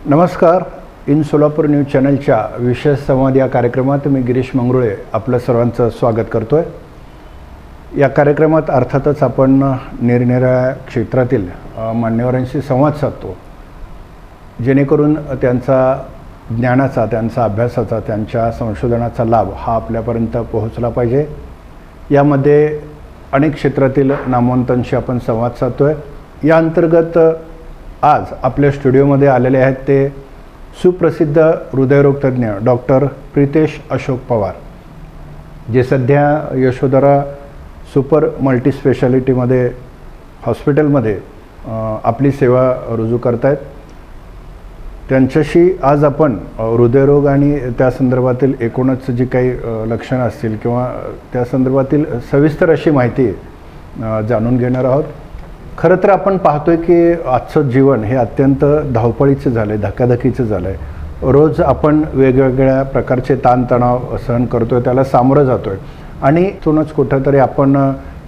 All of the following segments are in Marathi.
नमस्कार. इन सोलापूर न्यूज चॅनलच्या विशेष संवाद या कार्यक्रमात मी गिरीश मंगरुळे आपलं सर्वांचं स्वागत करतो आहे. या कार्यक्रमात अर्थातच आपण निरनिराळ्या क्षेत्रातील मान्यवरांशी संवाद साधतो, जेणेकरून त्यांचा ज्ञानाचा, त्यांचा अभ्यासाचा, त्यांच्या संशोधनाचा लाभ हा आपल्यापर्यंत पोहोचला पाहिजे. यामध्ये अनेक क्षेत्रातील नामवंतांशी आपण संवाद साधतो आहे. या अंतर्गत आज आपल्या स्टुडिओमध्ये आलेले आहेत ते सुप्रसिद्ध हृदयरोगतज्ञ डॉक्टर प्रितेश अशोक पवार, जे सध्या यशोधरा सुपर मल्टीस्पेशालिटीमध्ये हॉस्पिटलमध्ये आपली सेवा रुजू करत आहेत. त्यांच्याशी आज आपण हृदयरोग आणि त्या संदर्भातील एकूणच जी काही लक्षणं असतील किंवा त्या संदर्भातील सविस्तर अशी माहिती जाणून घेणार आहोत. खरं तर आपण पाहतोय की आजचं जीवन हे अत्यंत धावपळीचं झालं आहे, धकाधकीचं झालं आहे. रोज आपण वेगवेगळ्या प्रकारचे ताणतणाव सहन करतो आहे, त्याला सामोरं जातो आहे आणि इथूनच कुठंतरी आपण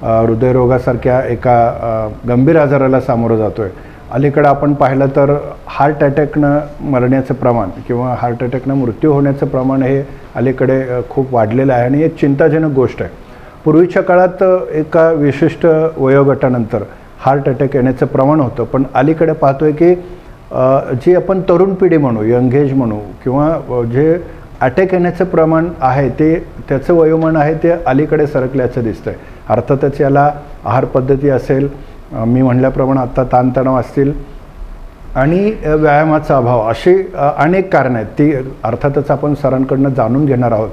हृदयरोगासारख्या एका गंभीर आजाराला सामोरं जातो आहे. अलीकडं आपण पाहिलं तर हार्ट अटॅकनं मरण्याचं प्रमाण किंवा हार्ट अटॅकनं मृत्यू होण्याचं प्रमाण हे अलीकडे खूप वाढलेलं आहे आणि एक चिंताजनक गोष्ट आहे. पूर्वीच्या काळात एका विशिष्ट वयोगटानंतर हार्ट अटॅक येण्याचं प्रमाण होतं, पण अलीकडे पाहतोय की जी आपण तरुण पिढी म्हणू, यंग एज म्हणू, किंवा जे अटॅक येण्याचं प्रमाण आहे ते त्याचं वयोमान आहे ते अलीकडे सरकल्याचं दिसतं आहे. अर्थातच याला आहार पद्धती असेल, मी म्हटल्याप्रमाणे आत्ता ताणतणाव असतील आणि व्यायामाचा अभाव, अशी अनेक कारणं आहेत. ती अर्थातच आपण सरांकडनं जाणून घेणार आहोत.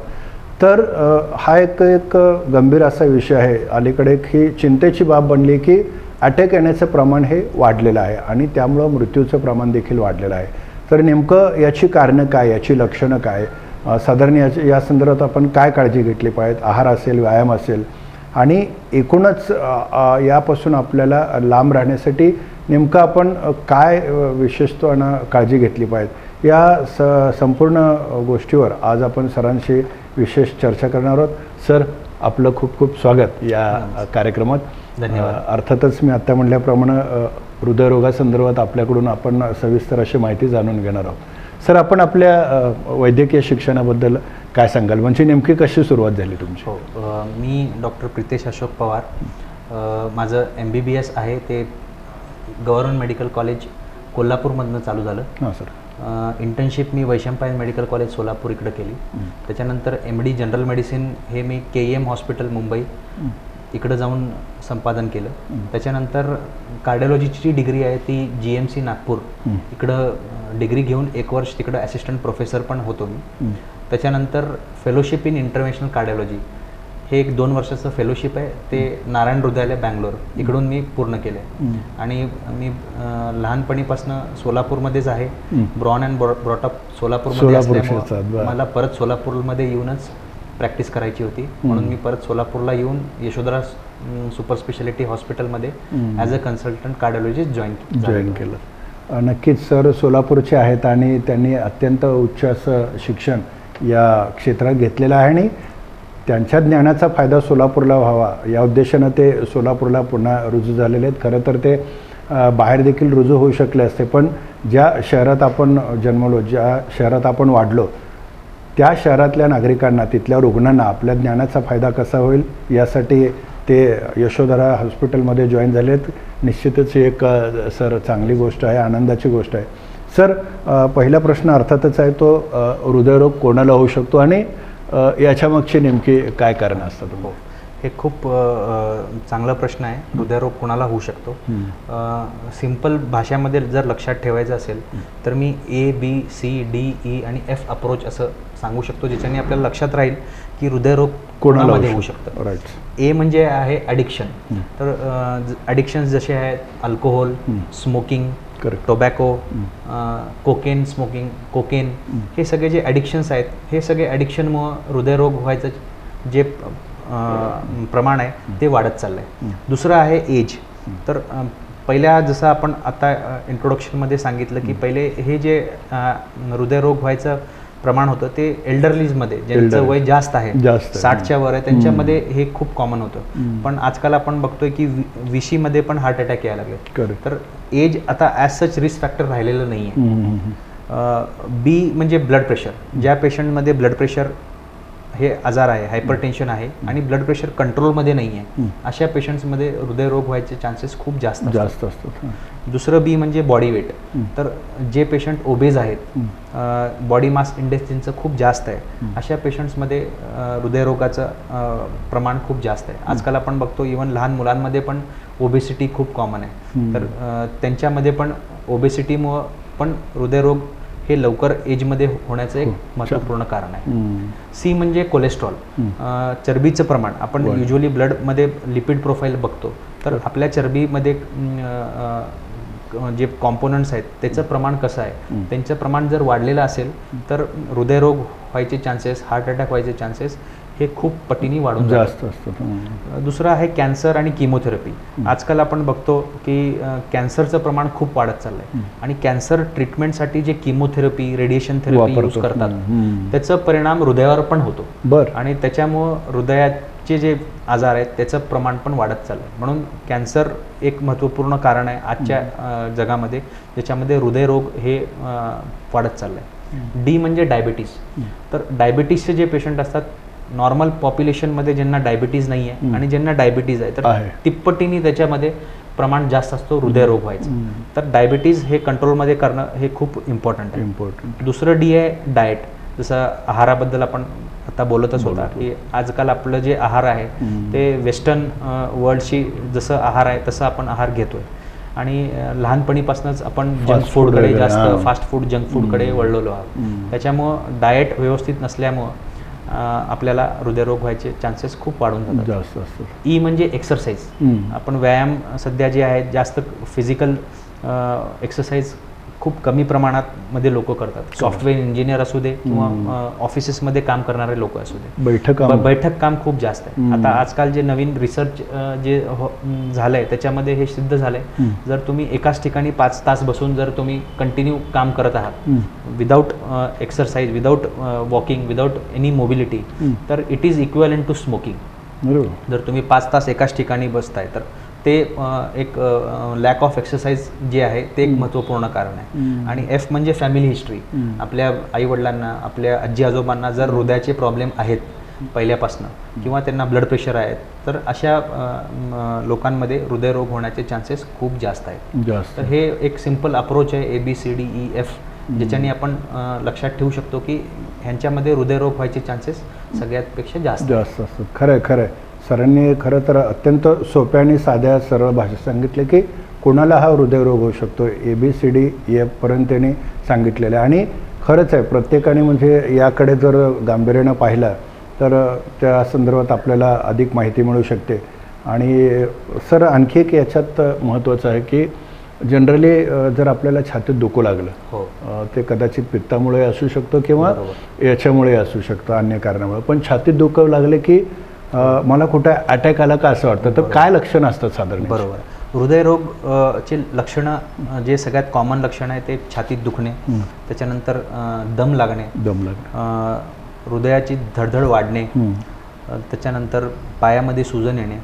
तर हा एक गंभीर असा विषय आहे. अलीकडे ही चिंतेची बाब बनली की अटॅक येण्याचं प्रमाण हे वाढलेलं आहे आणि त्यामुळं मृत्यूचं प्रमाण देखील वाढलेलं आहे. तर नेमकं याची कारणं काय, याची लक्षणं काय, साधारण या संदर्भात आपण काय काळजी घेतली पाहिजे, आहार असेल, व्यायाम असेल, आणि एकूणच यापासून आपल्याला लांब राहण्यासाठी नेमकं आपण काय विशेषत्वानं काळजी घेतली पाहिजे, या संपूर्ण गोष्टीवर आज आपण सरांशी विशेष चर्चा करणार आहोत. सर, आपलं खूप खूप स्वागत या कार्यक्रमात. धन्यवाद. अर्थातच मी आत्ता म्हटल्याप्रमाणे हृदयरोगासंदर्भात आपल्याकडून आपण सविस्तर अशी माहिती जाणून घेणार आहोत. सर, आपण आपल्या वैद्यकीय शिक्षणाबद्दल काय सांगाल, म्हणजे नेमकी कशी सुरुवात झाली तुमची? हो, मी डॉक्टर प्रितेश अशोक पवार. माझं MBBS आहे ते गव्हर्नमेंट मेडिकल कॉलेज कोल्हापूरमधनं चालू झालं. हां सर. इंटर्नशिप मी वैशंपायन मेडिकल कॉलेज सोलापूर इकडं केली. त्याच्यानंतर MD जनरल मेडिसिन हे मी KEM हॉस्पिटल मुंबई इकडं जाऊन संपादन केलं. त्याच्यानंतर कार्डिओलॉजीची जी डिग्री आहे ती GMC नागपूर इकडं डिग्री घेऊन 1 वर्ष तिकडं असिस्टंट प्रोफेसर पण होतो मी. त्याच्यानंतर फेलोशिप इन इंटरव्हेन्शनल कार्डिओलॉजी हे एक 2 वर्षाचं फेलोशिप आहे, ते नारायण हृदयालय बँगलोर इकडून मी पूर्ण केलं आहे. आणि मी लहानपणीपासून सोलापूरमध्येच आहे. ब्रॉन अँड ब्रॉटअप सोलापूरमध्ये असल्यामुळे मला परत सोलापूरमध्ये येऊनच प्रॅक्टिस करायची होती, म्हणून मी परत सोलापूरला येऊन यशोधरा सुपर स्पेशालिटी हॉस्पिटलमध्ये as a consultant cardiologist join केलं. नक्कीच सर सोलापूरचे आहेत आणि त्यांनी अत्यंत उच्च असं शिक्षण या क्षेत्रात घेतलेलं आहे आणि त्यांच्या ज्ञानाचा फायदा सोलापूरला व्हावा या उद्देशानं ते सोलापूरला पुन्हा रुजू झालेले आहेत. खरं तर ते बाहेर देखील रुजू होऊ शकले असते, पण ज्या शहरात आपण जन्मलो, ज्या शहरात आपण वाढलो, त्या शहरातल्या नागरिकांना, तिथल्या रुग्णांना आपल्या ज्ञानाचा फायदा कसा होईल यासाठी ते यशोधरा हॉस्पिटलमध्ये जॉईन झाले आहेत. निश्चितच एक सर चांगली गोष्ट आहे, आनंदाची गोष्ट आहे. सर, पहिला प्रश्न अर्थातच आहे तो हृदयरोग कोणाला होऊ शकतो आणि याच्यामागची नेमकी काय कारणं असतात? हो, हे खूप चांगला प्रश्न आहे. हृदयरोग कोणाला होऊ शकतो? सिंपल भाषेमध्ये जर लक्षात ठेवायचं असेल तर मी ABCDE आणि F अप्रोच असं सांगू शकतो, ज्याच्याने आपल्याला लक्षात राहील की हृदयरोग कोणामध्ये होऊ शकतं. राईट. A म्हणजे आहे ॲडिक्शन. तर ॲडिक्शन्स जसे आहेत alcohol, smoking, tobacco, cocaine smoking, cocaine, हे सगळे जे ॲडिक्शन्स आहेत, हे सगळे ॲडिक्शनमुळं हृदयरोग व्हायचं जे प्रमाण आहे ते वाढत चाललं आहे. दुसरं आहे एज. तर पहिल्या जसं आपण आता इंट्रोडक्शनमध्ये सांगितलं की पहिले हे जे हृदयरोग व्हायचं प्रमाण होतं ते एल्डरलीजमध्ये, ज्यांचं वय जास्त आहे, 60च्या वर आहे, त्यांच्यामध्ये हे खूप कॉमन होतं. पण आजकाल आपण बघतोय की 20मध्ये पण हार्ट अटॅक यायला लागले. तर एज आता ॲज सच रिस्क फॅक्टर राहिलेलं नाही आहे. बी म्हणजे ब्लड प्रेशर. ज्या पेशंटमध्ये ब्लड प्रेशर हे आजार आहे, हायपरटेन्शन आहे आणि ब्लड प्रेशर कंट्रोलमध्ये नाही आहे, अशा पेशंट्समध्ये हृदयरोग व्हायचे चान्सेस खूप जास्त असतात. दुसरं बी म्हणजे बॉडी वेट. तर जे पेशंट ओबेज आहेत, बॉडी मास इंडेक्स त्यांचं खूप जास्त आहे, अशा पेशंट्समध्ये हृदयरोगाचं प्रमाण खूप जास्त आहे. आजकाल आपण बघतो इव्हन लहान मुलांमध्ये पण ओबेसिटी खूप कॉमन आहे. तर त्यांच्यामध्ये पण ओबेसिटीमुळं पण हृदयरोग हे लवकर एजमध्ये होण्याचं एक महत्त्वपूर्ण कारण आहे. सी म्हणजे कोलेस्ट्रॉल, चरबीचं प्रमाण. आपण युजली ब्लडमध्ये लिपिड प्रोफाईल बघतो, तर आपल्या चरबीमध्ये जे कॉम्पोनंट्स आहेत त्याचं प्रमाण कसं आहे, त्यांचं प्रमाण जर वाढलेलं असेल तर हृदयरोग व्हायचे चान्सेस, हार्ट अटॅक व्हायचे चान्सेस हे खूप पटीने वाढून जास्त असतात. दुसरं आहे कॅन्सर आणि किमोथेरपी. आजकाल आपण बघतो की कॅन्सरचं प्रमाण खूप वाढत चाललं आहे आणि कॅन्सर ट्रीटमेंटसाठी जे किमोथेरपी, रेडिएशन थेरपी यूज करतात त्याचा परिणाम हृदयावर पण होतो आणि त्याच्यामुळं हृदयाचे जे आजार आहेत त्याचं प्रमाण पण वाढत चाललं आहे. म्हणून कॅन्सर एक महत्त्वपूर्ण कारण आहे आजच्या जगामध्ये, ज्याच्यामध्ये हृदयरोग हे वाढत चाललं आहे. डी म्हणजे डायबिटीज. तर डायबिटीजचे जे पेशंट असतात, नॉर्मल पॉप्युलेशनमध्ये ज्यांना डायबिटीज नाही आहे आणि ज्यांना डायबिटीज आहे तर तिप्पटीने त्याच्यामध्ये प्रमाण जास्त असतो हृदयरोग व्हायचं. तर डायबिटीज हे कंट्रोलमध्ये करणं हे खूप इम्पॉर्टंट आहे. दुसरं डी आहे डाएट. जसं आहाराबद्दल आपण आता बोलतच होता की आजकाल आपलं जे आहार आहे ते वेस्टर्न वर्ल्डशी जसं आहार आहे तसं आपण आहार घेतोय आणि लहानपणीपासूनच आपण जंक फूडकडे जास्त, फास्ट फूड, जंक फूडकडे वळलेलो आहोत. त्याच्यामुळं डाएट व्यवस्थित नसल्यामुळं आपल्याला हृदयरोग व्हायचे चान्सेस खूप वाढून जातात. ई म्हणजे एक्सरसाइज. आपण व्यायाम सध्या जे आहेत जास्त फिजिकल एक्सरसाइज खूप कमी प्रमाणात मध्ये लोक करतात. सॉफ्टवेअर इंजिनियर असू दे किंवा ऑफिसेसमध्ये काम करणारे लोक असू दे, बैठक काम खूप जास्त आहे. आता आजकाल जे नवीन रिसर्च जे झालंय त्याच्यामध्ये हे सिद्ध झालंय, जर तुम्ही एकाच ठिकाणी 5 तास बसून जर तुम्ही कंटिन्यू काम करत आहात without exercise, without walking, without any mobility, तर it is equivalent to smoking. जर तुम्ही 5 तास एकाच ठिकाणी बसताय तर ते एक लॅक ऑफ एक्सरसाइज जे आहे ते एक महत्त्वपूर्ण कारण आहे. आणि एफ म्हणजे फॅमिली हिस्ट्री. आपल्या आईवडिलांना, आपल्या आजी आजोबांना जर हृदयाचे प्रॉब्लेम आहेत पहिल्यापासून किंवा त्यांना ब्लड प्रेशर आहेत तर अशा लोकांमध्ये हृदयरोग होण्याचे चान्सेस खूप जास्त आहेत. तर हे एक सिम्पल अप्रोच आहे ABCDEF, ज्याच्याने आपण लक्षात ठेवू शकतो की ह्यांच्यामध्ये हृदयरोग व्हायचे चान्सेस सगळ्यापेक्षा जास्त असतात. खरं सरांनी खरं तर अत्यंत सोप्या आणि साध्या सरळ भाषेत सांगितले की कोणाला हा हृदयरोग होऊ शकतो. ABCDEF पर्यंत त्यांनी सांगितलेलं आहे आणि खरंच आहे प्रत्येकाने म्हणजे याकडे जर गांभीर्यानं पाहिलं तर त्या संदर्भात आपल्याला अधिक माहिती मिळू शकते. आणि सर आणखी एक याच्यात महत्त्वाचं आहे की जनरली जर आपल्याला छातीत दुखू लागलं ते कदाचित पित्तामुळे असू शकतं किंवा याच्यामुळे असू शकतं, अन्य कारणामुळे, पण छातीत दुखू लागले की मला कुठे अटॅक आला का असं वाटतं, तर काय लक्षणं असतात साधारण? बरोबर. हृदयरोग चे लक्षणं जे सगळ्यात कॉमन लक्षण आहे ते छातीत दुखणे, त्याच्यानंतर दम लागणे, हृदयाची धडधड वाढणे, त्याच्यानंतर पायामध्ये सूजन येणे,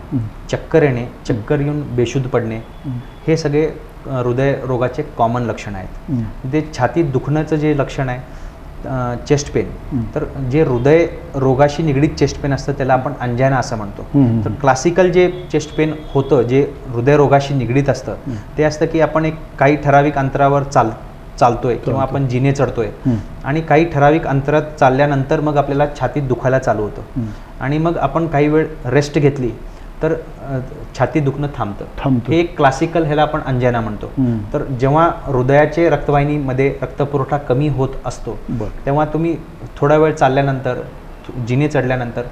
चक्कर येणे, चक्कर येऊन बेशुद्ध पडणे, हे सगळे हृदयरोगाचे कॉमन लक्षण आहेत. ते छातीत दुखण्याचं जे लक्षण आहे चेस्ट पेन, तर जे हृदय रोगाशी निगडीत चेस्ट पेन असतं त्याला आपण अंजाना असं म्हणतो. तर क्लासिकल जे चेस्ट पेन होतं जे हृदयरोगाशी निगडीत असतं ते असतं की आपण एक काही ठराविक अंतरावर चालतोय किंवा आपण जिने चढतोय आणि काही ठराविक अंतरात चालल्यानंतर मग आपल्याला छातीत दुखायला चालू होतं आणि मग आपण काही वेळ रेस्ट घेतली तर छाती दुखणं थांबतं. हे एक क्लासिकल, ह्याला आपण अंजाना म्हणतो. तर जेव्हा हृदयाचे रक्तवाहिनीमध्ये रक्तपुरवठा कमी होत असतो तेव्हा तुम्ही थोडा वेळ चालल्यानंतर, जिने चढल्यानंतर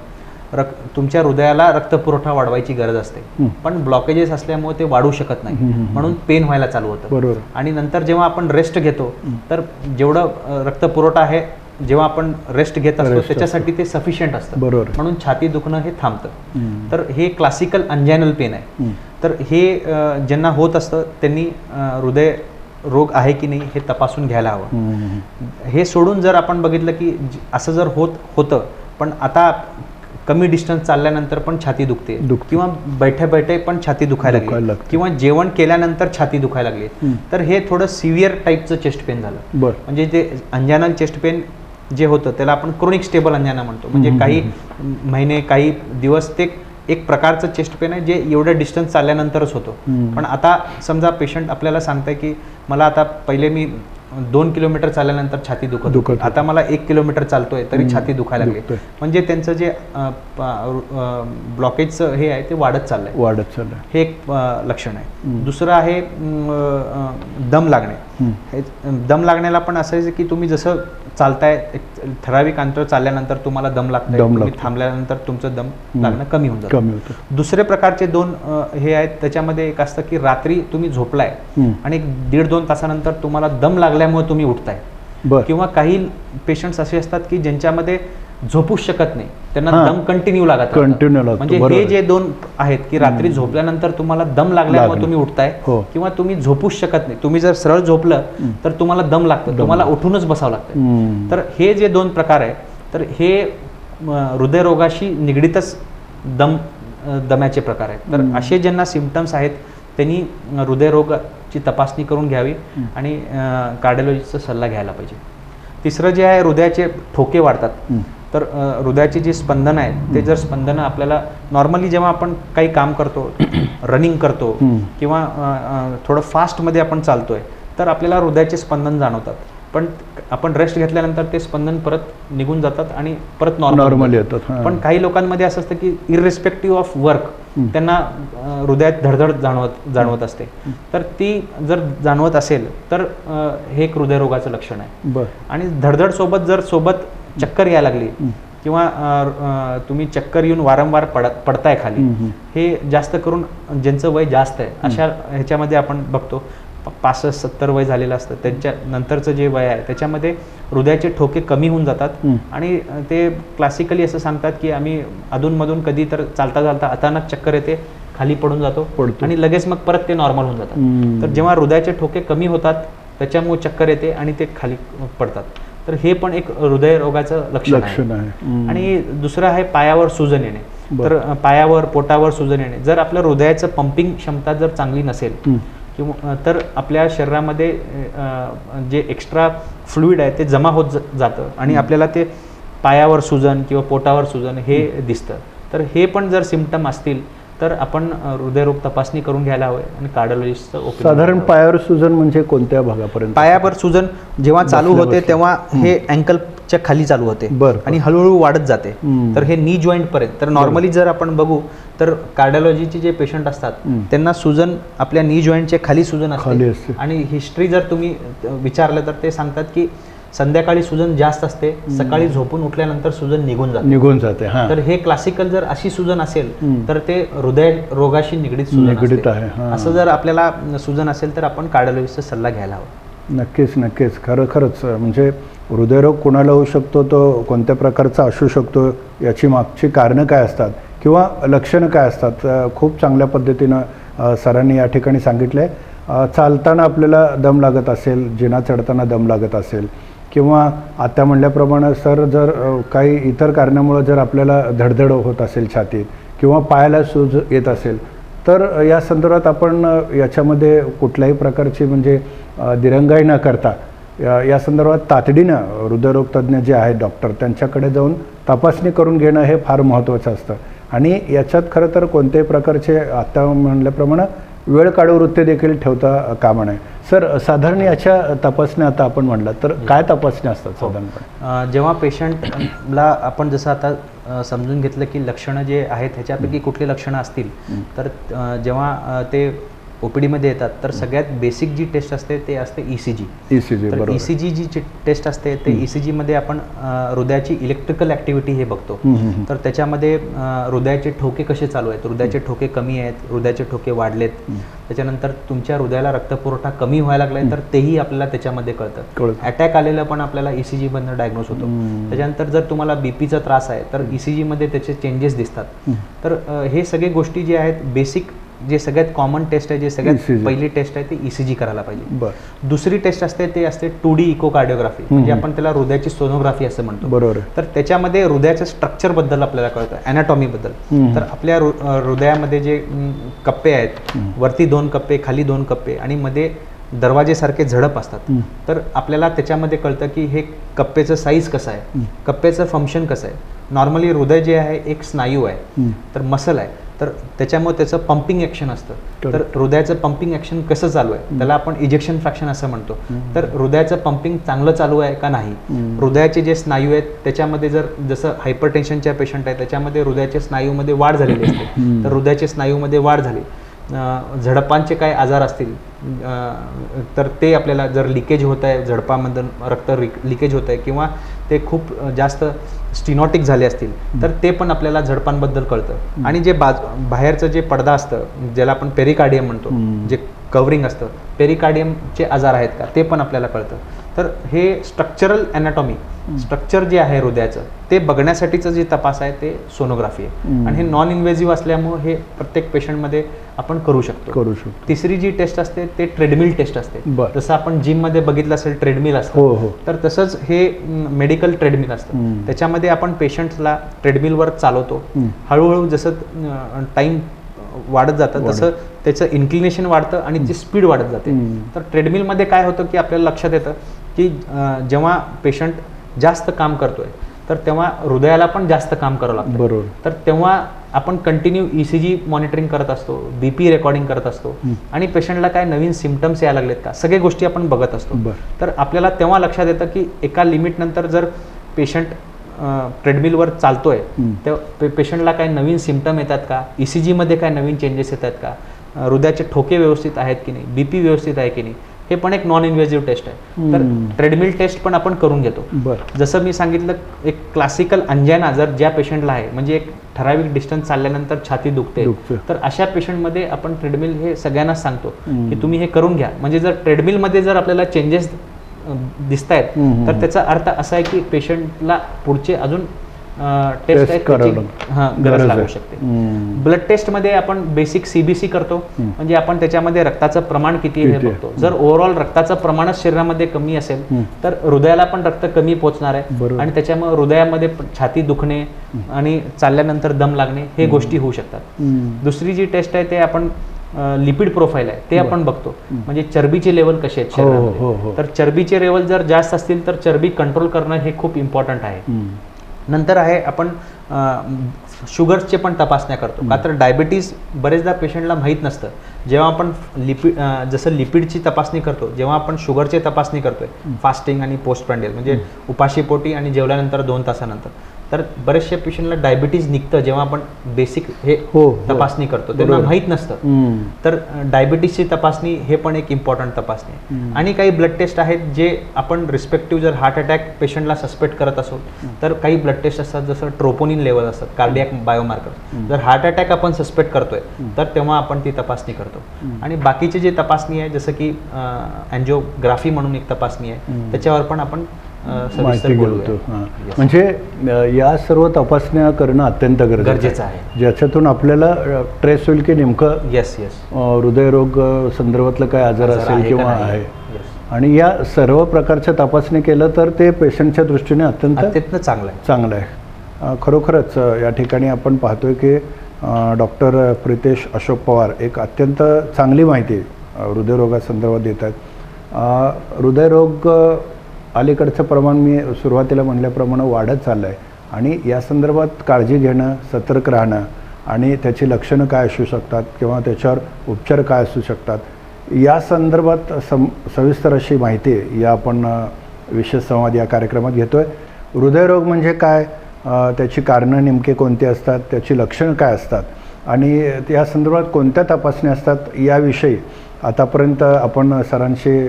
तुमच्या हृदयाला रक्तपुरवठा वाढवायची गरज असते, पण ब्लॉकेजेस असल्यामुळे ते वाढू शकत नाही, म्हणून पेन व्हायला चालू होतं. आणि नंतर जेव्हा आपण रेस्ट घेतो तर जेवढं रक्तपुरवठा आहे जेव्हा आपण रेस्ट घेत असतो त्याच्यासाठी ते सफिशियंट असतं, म्हणून छाती दुखणं हे थांबतं. तर हे क्लासिकल अंजायनल पेन आहे. तर हे ज्यांना होत असतं त्यांनी हृदय रोग आहे की नाही हे तपासून घ्यायला हवं. हे सोडून जर आपण बघितलं की असं जर होतं पण आता कमी डिस्टन्स चालल्यानंतर पण छाती दुखते किंवा बैठे बैठे पण छाती दुखायला लागली किंवा जेवण केल्यानंतर छाती दुखायला लागली, तर हे थोडं सिव्हिअर टाईपचं चेस्ट पेन झालं. म्हणजे जे अंजानल चेस्ट पेन जे होतं त्याला आपण क्रोनिक स्टेबल अंजाना म्हणतो. म्हणजे काही महिने काही दिवस ते एक प्रकारचं चेस्ट पेन आहे जे एवढं डिस्टन्स चालल्यानंतरच होतो. पण आता समजा पेशंट आपल्याला सांगताय की मला आता पहिले मी 2 किलोमीटर चालल्यानंतर छाती दुखत, आता मला 1 किलोमीटर चालतोय तरी छाती दुखायला लागली. म्हणजे त्यांचं जे ब्लॉकेजचं हे आहे ते वाढत चाललंय. हे एक लक्षण आहे. दुसरं आहे दम लागणे. दम लागण्याला पण असं आहे की तुम्ही जसं चालताय एक ठराविक अंतर चालल्यानंतर तुम्हाला दम लागतंय, तुम्ही थांबल्यानंतर तुमचं दम लागणं कमी होऊन जातं. दुसरे प्रकारचे 2 हे आहेत. त्याच्यामध्ये एक असतं की रात्री तुम्ही झोपलाय आणि 1.5-2 तासानंतर तुम्हाला दम लागल्यामुळे तुम्ही उठताय. किंवा काही पेशंट्स असे असतात की ज्यांच्यामध्ये झोपूच शकत नाही, त्यांना दम कंटिन्यू लागत. म्हणजे हे जे 2 आहेत की रात्री झोपल्यानंतर तुम्हाला दम लागल्यामुळे तुम्ही उठताय किंवा तुम्ही झोपूच शकत नाही. तुम्ही जर सरळ झोपलं तर तुम्हाला दम लागतं, तुम्हाला उठूनच बसावं लागतं. तर हे जे 2 प्रकार आहे तर हे हृदयरोगाशी निगडीतच दम्याचे प्रकार आहेत. तर असे ज्यांना सिम्पटम्स आहेत त्यांनी हृदयरोगाची तपासणी करून घ्यावी आणि कार्डिओलॉजिस्टचा सल्ला घ्यायला पाहिजे. तिसरं जे आहे, हृदयाचे ठोके वाढतात. तर हृदयाची जी स्पंदनं आहेत ते जर स्पंदनं आपल्याला नॉर्मली जेव्हा आपण काही काम करतो, रनिंग करतो किंवा थोडं फास्टमध्ये आपण चालतोय तर आपल्याला हृदयाचे स्पंदन जाणवतात. पण आपण रेस्ट घेतल्यानंतर ते स्पंदन परत निघून जातात आणि परत नॉर्मल येतात. पण काही लोकांमध्ये असं असतं की इररिस्पेक्टिव्ह ऑफ वर्क त्यांना हृदयात धडधड जाणवत असते. तर ती जर जाणवत असेल तर हे एक हृदयरोगाचं लक्षण आहे. आणि धडधड सोबत चक्कर यायला लागली किंवा तुम्ही चक्कर येऊन वारंवार पडताय खाली, हे जास्त करून ज्यांचं वय जास्त आहे अशा ह्याच्यामध्ये आपण बघतो. 65-70 वय झालेलं असतं, त्यांच्या नंतरचं जे वय आहे त्याच्यामध्ये हृदयाचे ठोके कमी होऊन जातात. आणि ते क्लासिकली असं सांगतात की आम्ही अधूनमधून कधी तर चालता चालता अचानक चक्कर येते, खाली पडून जातो आणि लगेच मग परत ते नॉर्मल होऊन जातात. तर जेव्हा हृदयाचे ठोके कमी होतात त्याच्यामुळे चक्कर येते आणि ते खाली पडतात. तर हे पण एक हृदयरोगाचं लक्षण आहे. आणि दुसरं आहे पायावर सूजन येणे. तर पायावर पोटावर सूजन येणे, जर आपल्या हृदयाचं पंपिंग क्षमता जर चांगली नसेल किंवा तर आपल्या शरीरामध्ये जे एक्स्ट्रा फ्लुइड आहे ते जमा होत जातं आणि आपल्याला ते पायावर सूजन किंवा पोटावर सूजन हे दिसतं. तर हे पण जर सिम्पटम असतील तर आपण हृदयरोग तपासणी करून घ्यायला हवे आणि कार्डिओलॉजिस्टचं ओपिनियन. साधारण पायावर सूजन म्हणजे कोणत्या भागापर्यंत? पायावर सूजन जेव्हा चालू होते तेव्हा हे अँकलच्या खाली चालू होते आणि हळूहळू वाढत जाते. तर हे नी जॉईंट पर्यंत. तर नॉर्मली जर आपण बघू तर कार्डिओलॉजीचे जे पेशंट असतात त्यांना सूजन आपल्या नी जॉईंटच्या खाली सूजन असते. आणि हिस्ट्री जर तुम्ही विचारलं तर ते सांगतात की संध्याकाळी सूजन जास्त असते, सकाळी झोपून उठल्यानंतर सूजन निघून जाते. तर हे क्लासिकल जर अशी सूजन असेल तर ते हृदय रोगाशी निगडीत सूजन आहे. असं जर आपल्याला सूजन असेल तर आपण कार्डिओलॉजिस्टचा सल्ला घ्यायला हवा. नक्कीच खरंच म्हणजे हृदयरोग कोणाला होऊ शकतो, तो कोणत्या प्रकारचा असू शकतो, याची मागची कारणं काय असतात किंवा लक्षणं काय असतात, खूप चांगल्या पद्धतीनं सरांनी या ठिकाणी सांगितलं आहे. चालताना आपल्याला दम लागत असेल, जिना चढताना दम लागत असेल किंवा आता म्हणल्याप्रमाणे सर जर काही इतर कारणामुळे जर आपल्याला धडधड होत असेल छातीत किंवा पायाला सूज येत असेल तर या संदर्भात आपण याच्यामध्ये कुठल्याही प्रकारची म्हणजे दिरंगाई न करता या संदर्भात तातडीनं हृदयरोग तज्ज्ञ जे आहेत डॉक्टर त्यांच्याकडे जाऊन तपासणी करून घेणं हे फार महत्त्वाचं असतं. आणि याच्यात खरं तर कोणत्याही प्रकारचे आता म्हणल्याप्रमाणे वेळ काळवृत्ती देखील ठेवता कामा नये. सर साधारण याच्या तपासण्या आता आपण म्हटलं तर काय तपासण्या असतात साधारणपणे? जेव्हा पेशंटला आपण जसं आता समजून घेतलं की लक्षणं जे आहेत ह्याच्यापैकी कुठली लक्षणं असतील तर जेव्हा ते ओपीडीमध्ये येतात तर सगळ्यात बेसिक जी टेस्ट असते ते असते ECG. तर ECG जी टेस्ट असते ते ECGमध्ये आपण हृदयाची इलेक्ट्रिकल ॲक्टिव्हिटी हे बघतो. तर त्याच्यामध्ये हृदयाचे ठोके कसे चालू आहेत, हृदयाचे ठोके कमी आहेत, हृदयाचे ठोके वाढलेत, त्याच्यानंतर तुमच्या हृदयाला रक्तपुरवठा कमी व्हायला लागलाय तर तेही आपल्याला त्याच्यामध्ये कळतं. अटॅक आलेलं पण आपल्याला ECGमधनं डायग्नोज होतो. त्याच्यानंतर जर तुम्हाला BPचा त्रास आहे तर ECGमध्ये त्याचे चेंजेस दिसतात. तर हे सगळे गोष्टी जे आहेत बेसिक जे सगळ्यात कॉमन टेस्ट आहे, जे सगळ्यात ECG. पहिली टेस्ट आहे ती ECG करायला पाहिजे. बरं, दुसरी टेस्ट असते ते असते 2D इकोकार्डिओग्राफी, म्हणजे आपण त्याला हृदयाची सोनोग्राफी असं म्हणतो. बरोबर आहे. तर त्याच्यामध्ये हृदयाच्या स्ट्रक्चरबद्दल आपल्याला कळतं, ॲनाटॉमीबद्दल. तर आपल्या हृदयामध्ये जे कप्पे आहेत, वरती 2 कप्पे, खाली 2 कप्पे आणि मध्ये दरवाजेसारखे झडप असतात. तर आपल्याला त्याच्यामध्ये कळतं की हे कप्पेचं साईज कसं आहे, कप्पेचं फंक्शन कसं आहे. नॉर्मली हृदय जे आहे एक स्नायू आहे, तर मसल आहे, तर त्याच्यामुळे त्याचं पंपिंग ॲक्शन असतं. तर हृदयाचं पंपिंग ॲक्शन कसं चालू आहे त्याला आपण इजेक्शन फ्रॅक्शन असं म्हणतो. तर हृदयाचं पंपिंग चांगलं चालू आहे का नाही, हृदयाचे जे स्नायू आहेत त्याच्यामध्ये जर जसं हायपरटेन्शनच्या पेशंट आहे त्याच्यामध्ये हृदयाच्या स्नायूमध्ये वाढ झालेली असते, तर हृदयाच्या स्नायूमध्ये वाढ झाली. झडपांचे काय आजार असतील तर ते आपल्याला जर लिकेज होत आहे, झडपामधून रक्त लिकेज होत आहे किंवा ते खूप जास्त स्टिनॉटिक झाले असतील तर ते पण आपल्याला झडपांबद्दल कळतं. आणि जे बाहेरचं जे पडदा असतं ज्याला आपण पेरिकार्डियम म्हणतो, जे कव्हरिंग असतं, पेरिकार्डियमचे आजार आहेत का ते पण आपल्याला कळतं. तर हे स्ट्रक्चरल ॲनाटॉमी, स्ट्रक्चर जे आहे हृदयाचं ते बघण्यासाठीचं जे तपास आहे ते सोनोग्राफी आहे. आणि हे नॉन इन्व्हेजिव्ह असल्यामुळे हे प्रत्येक पेशंटमध्ये आपण करू शकतो. तिसरी जी टेस्ट असते ते ट्रेडमिल टेस्ट असते. जसं आपण जिममध्ये बघितलं असेल ट्रेडमिल असतं, तर तसंच हे मेडिकल ट्रेडमिल असतं. त्याच्यामध्ये आपण पेशंट्सला ट्रेडमिलवर चालवतो. हळूहळू जसं टाईम वाढत जातं तसं त्याचं इन्क्लिनेशन वाढतं आणि ती स्पीड वाढत जाते. तर ट्रेडमिलमध्ये काय होतं की आपल्याला लक्षात येतं की जेव्हा पेशंट जास्त काम करतोय तर तेव्हा हृदयाला पण जास्त काम करावं लागतं. बरोबर. तर तेव्हा आपण कंटिन्यू ECG मॉनिटरिंग करत असतो, BP रेकॉर्डिंग करत असतो आणि पेशंटला काय नवीन सिम्पटम्स यायला लागलेत का, सगळ्या गोष्टी आपण बघत असतो. तर आपल्याला तेव्हा लक्षात येतं की एका लिमिटनंतर जर पेशंट ट्रेडमिलवर चालतोय तर पेशंटला काय नवीन सिम्पटम येतात का, ECG मध्ये काय नवीन चेंजेस येतात का, हृदयाचे ठोके व्यवस्थित आहेत की नाही, BP व्यवस्थित आहे की नाही, हे पण एक नॉन इन्व्हेजिव्ह टेस्ट आहे. तर ट्रेडमिल टेस्ट पण आपण करून घेतो. जसं मी सांगितलं, एक क्लासिकल अंजायना जर ज्या पेशंटला आहे, म्हणजे एक ठराविक डिस्टन्स चालल्यानंतर छाती दुखते, तर अशा पेशंटमध्ये आपण ट्रेडमिल हे सगळ्यांनाच सांगतो की तुम्ही हे करून घ्या. म्हणजे जर ट्रेडमिलमध्ये जर आपल्याला चेंजेस दिसत आहेत तर त्याचा अर्थ असा आहे की पेशंटला पुढचे अजून टेस्ट गरज लागू शकते. ब्लड टेस्टमध्ये आपण बेसिक CBC करतो, म्हणजे आपण त्याच्यामध्ये रक्ताचं प्रमाण किती आहे हे बघतो. जर ओव्हरऑल रक्ताचं प्रमाणच शरीरामध्ये कमी असेल तर हृदयाला पण रक्त कमी पोहोचणार आहे आणि त्याच्यामुळे हृदयामध्ये छाती दुखणे आणि चालल्यानंतर दम लागणे हे गोष्टी होऊ शकतात. दुसरी जी टेस्ट आहे ते आपण लिपिड प्रोफाईल आहे ते आपण बघतो, म्हणजे चरबीचे लेवल कसे आहेत शरीरामध्ये. तर चरबीचे लेवल जर जास्त असतील तर चरबी कंट्रोल करणं हे खूप इम्पॉर्टंट आहे. नंतर आहे आपण शुगर्सचे पण तपासण्या करतो, का तर डायबिटीज बरेचदा पेशंटला माहीत नसतं. जेव्हा आपण जसं लिपिडची तपासणी करतो, जेव्हा आपण शुगरची तपासणी करतोय फास्टिंग आणि पोस्टप्रँडियल म्हणजे उपाशीपोटी आणि जेवल्यानंतर 2 तासानंतर, तर बरेचशा पेशंटला डायबिटीज निघतं जेव्हा आपण बेसिक हे तपासणी करतो, त्यांना माहीत नसतं. तर डायबिटीजची तपासणी हे पण एक इम्पॉर्टंट तपासणी आहे. आणि काही ब्लड टेस्ट आहेत जे आपण रिस्पेक्टिव्ह जर हार्ट अटॅक पेशंटला सस्पेक्ट करत असो तर काही ब्लड टेस्ट असतात, जसं ट्रोपोनिन लेवल असतात, कार्डियक बायोमार्कर. जर हार्ट अटॅक आपण सस्पेक्ट करतोय तर तेव्हा आपण ती तपासणी करतो. आणि बाकीचे जे तपासणी आहे जसं की अँजिओग्राफी म्हणून एक तपासणी आहे, त्याच्यावर पण आपण माहिती बोलतो. म्हणजे या सर्व तपासण्या करणं अत्यंत गरजेचं आहे, ज्याच्यातून आपल्याला ट्रेस होईल की नेमकं हृदयरोग संदर्भातलं काय आजार असेल किंवा आहे. आणि या सर्व प्रकारच्या तपासणी केलं तर ते पेशंटच्या दृष्टीने अत्यंत चांगलं आहे. खरोखरच या ठिकाणी आपण पाहतोय की डॉक्टर प्रितेश अशोक पवार एक अत्यंत चांगली माहिती हृदयरोगासंदर्भात देत आहेत. हृदयरोग अलीकडचं प्रमाण मी सुरुवातीला म्हटल्याप्रमाणे वाढत चाललं आहे आणि या संदर्भात काळजी घेणं, सतर्क राहणं आणि त्याची लक्षणं काय असू शकतात किंवा त्याच्यावर उपचार काय असू शकतात या संदर्भात सविस्तर अशी माहिती या आपण विशेष संवाद या कार्यक्रमात घेतो आहे. हृदयरोग म्हणजे काय, त्याची कारणं नेमके कोणती असतात, त्याची लक्षणं काय असतात आणि या संदर्भात कोणत्या तपासण्या असतात याविषयी आतापर्यंत आपण सरांशी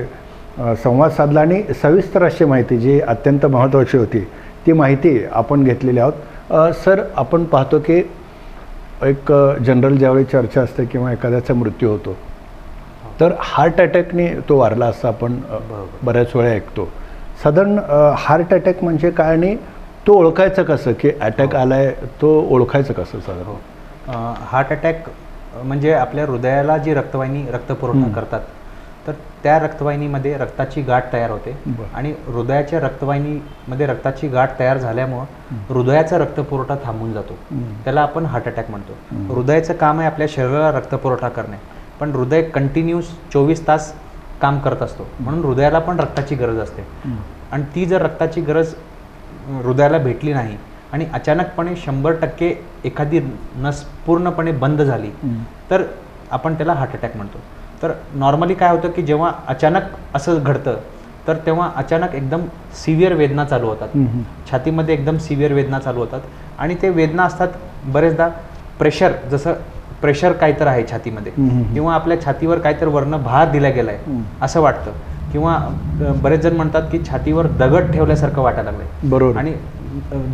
संवाद साधला आणि सविस्तर अशी माहिती जी अत्यंत महत्त्वाची होती ती माहिती आपण घेतलेली आहोत. सर, आपण पाहतो की एक जनरल ज्यावेळी चर्चा असते किंवा एखाद्याचा मृत्यू होतो तर हार्ट अटॅकने तो वारला असं आपण बऱ्याच वेळा ऐकतो. साधारण हार्ट अटॅक म्हणजे काय आणि तो ओळखायचं कसं की अटॅक आलाय, तो ओळखायचं कसं साधारण? हार्ट अटॅक म्हणजे आपल्या हृदयाला जी रक्तवाहिनी रक्तपुरवठा करतात, तर त्या रक्तवाहिनीमध्ये रक्ताची गाठ तयार होते आणि हृदयाच्या रक्तवाहिनीमध्ये रक्ताची गाठ तयार झाल्यामुळं हृदयाचा रक्तपुरवठा थांबून जातो. त्याला आपण हार्ट अटॅक म्हणतो. हृदयाचं काम आहे आपल्या शरीराला रक्तपुरवठा करणे, पण हृदय कंटिन्यूस 24 तास काम करत असतो, म्हणून हृदयाला पण रक्ताची गरज असते. आणि ती जर रक्ताची गरज हृदयाला भेटली नाही आणि अचानकपणे 100% एखादी नस पूर्णपणे बंद झाली तर आपण त्याला हार्ट अटॅक म्हणतो. तर नॉर्मली काय होतं की जेव्हा अचानक असं घडतं तर तेव्हा अचानक एकदम सिव्हिअर वेदना चालू होतात, छातीमध्ये एकदम सिव्हिअर वेदना चालू होतात. आणि ते वेदना असतात बरेचदा प्रेशर, जसं प्रेशर काहीतर आहे छातीमध्ये किंवा आपल्या छातीवर काहीतरी वरनं भार दिला गेला आहे असं वाटतं, किंवा बरेच जण म्हणतात की छातीवर दगड ठेवल्यासारखं वाटायला लागलंय. बरोबर. आणि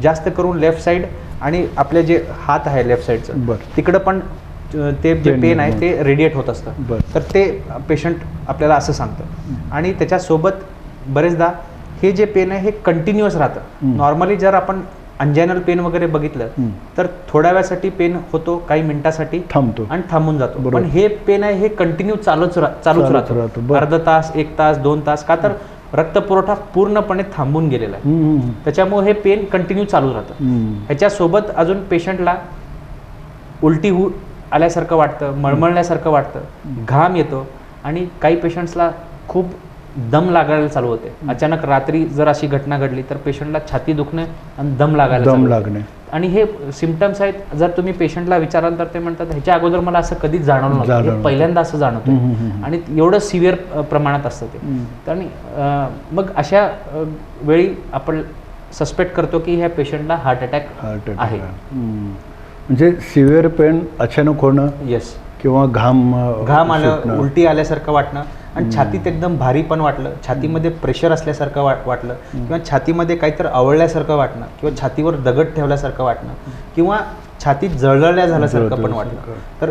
जास्त करून लेफ्ट साईड आणि आपले जे हात आहे लेफ्ट साईडचं तिकडं पण ते जे पेन आहे ते रेडिएट होत असतं. तर ते पेशंट आपल्याला असं सांगतं. आणि त्याच्यासोबत बरेचदा हे जे पेन आहे हे कंटिन्युअस राहतं. नॉर्मली जर आपण अंजॅनल पेन वगैरे बघितलं तर थोड्या वेळासाठी पेन होतो, काही मिनिटासाठी थांबतो आणि थांबून जातो. पण हे पेन आहे हे कंटिन्यू चालूच राहतो, अर्धा तास, 1 तास, 2 तास, का तर रक्तपुरवठा पूर्णपणे थांबून गेलेला आहे. त्याच्यामुळे हे पेन कंटिन्यू चालू राहतं. ह्याच्यासोबत अजून पेशंटला उलटी आल्यासारखं वाटतं, मळमळल्यासारखं वाटतं, घाम येतो आणि काही पेशंट्सला खूप दम लागायला चालू होते. अचानक रात्री जर अशी घटना घडली तर पेशंटला छाती दुखणे आणि दम लागणे. आणि हे सिम्पटम्स आहेत. जर तुम्ही पेशंटला विचाराल तर ते म्हणतात ह्याच्या अगोदर मला असं कधीच जाणवलं नव्हतं, हे पहिल्यांदा असं जाणवतं आणि एवढं सिव्हिअर प्रमाणात असतं ते. आणि मग अशा वेळी आपण सस्पेक्ट करतो की ह्या पेशंटला हार्ट अटॅक आहे. म्हणजे सिव्हिअर पेन अचानक होणं, येस, किंवा घाम आलं, उलटी आल्यासारखं वाटणं आणि छातीत एकदम भारी पण वाटलं, छातीमध्ये प्रेशर असल्यासारखं वाटलं, किंवा छातीमध्ये काहीतरी आवळल्यासारखं वाटणं, किंवा छातीवर दगड ठेवल्यासारखं वाटणं, किंवा छातीत जळजळल्या झाल्यासारखं पण वाटलं. तर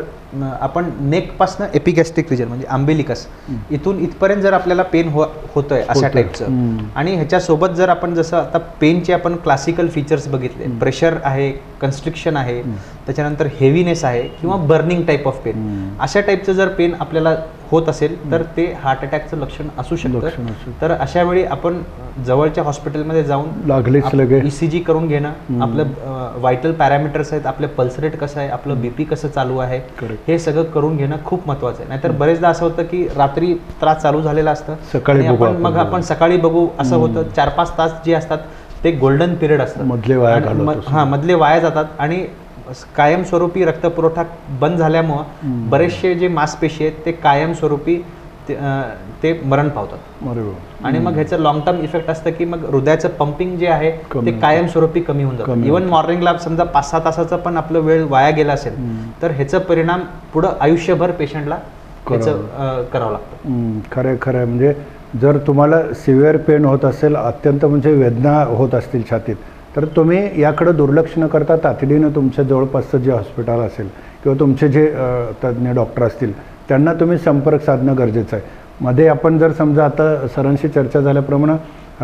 आपण नेकपासनं एपिगॅस्ट्रिक रिजन म्हणजे आंबेलिकस इथून इथपर्यंत जर आपल्याला पेन होतोय अशा टाईपचं, आणि ह्याच्यासोबत जर आपण जसं आता पेनचे आपण क्लासिकल फीचर्स बघितले, प्रेशर आहे, कन्स्ट्रिक्शन आहे, त्याच्यानंतर हेवीनेस आहे, किंवा बर्निंग टाईप ऑफ पेन, अशा टाईपचं जर पेन आपल्याला होत असेल तर ते हार्ट अटॅकचं लक्षण असू शकतं. तर अशा वेळी आपण जवळच्या हॉस्पिटलमध्ये जाऊन ECG करून घेणं, आपलं व्हायटल पॅरामीटर्स आहेत, आपलं पल्स रेट कसं आहे, आपलं BP कसं चालू आहे, हे सगळं करून घेणं खूप महत्त्वाचं आहे. नाहीतर बरेचदा असं होतं की रात्री त्रास चालू झालेला असतं, मग आपण सकाळी बघू असं होतं. 4-5 तास जे असतात ते गोल्डन पिरियड असतं, मधले वाया जातात आणि कायमस्वरूपी रक्तपुरवठा बंद झाल्यामुळं बरेचसे जे मांसपेशी आहेत ते कायमस्वरूपी ते मरण पावतात. आणि मग ह्याचं लॉंग टर्म इफेक्ट असतं की मग हृदयाचं पंपिंग जे आहे ते कायमस्वरूपी कमी होऊन जातं. इव्हन मॉर्निंगला समजा 5-6 तासाचा पण आपलं वेळ वाया गेला असेल तर ह्याचं परिणाम पुढं आयुष्यभर पेशंटला करावं लागतं. खरं म्हणजे जर तुम्हाला सिव्हिअर पेन होत असेल, अत्यंत म्हणजे वेदना होत असतील छातीत, तर तुम्ही याकडे दुर्लक्ष न करता तातडीनं तुमच्या जवळपासचं जे हॉस्पिटल असेल किंवा तुमचे जे तज्ज्ञ डॉक्टर असतील त्यांना तुम्ही संपर्क साधणं गरजेचं आहे. मध्ये आपण जर समजा आता सरांशी चर्चा झाल्याप्रमाणे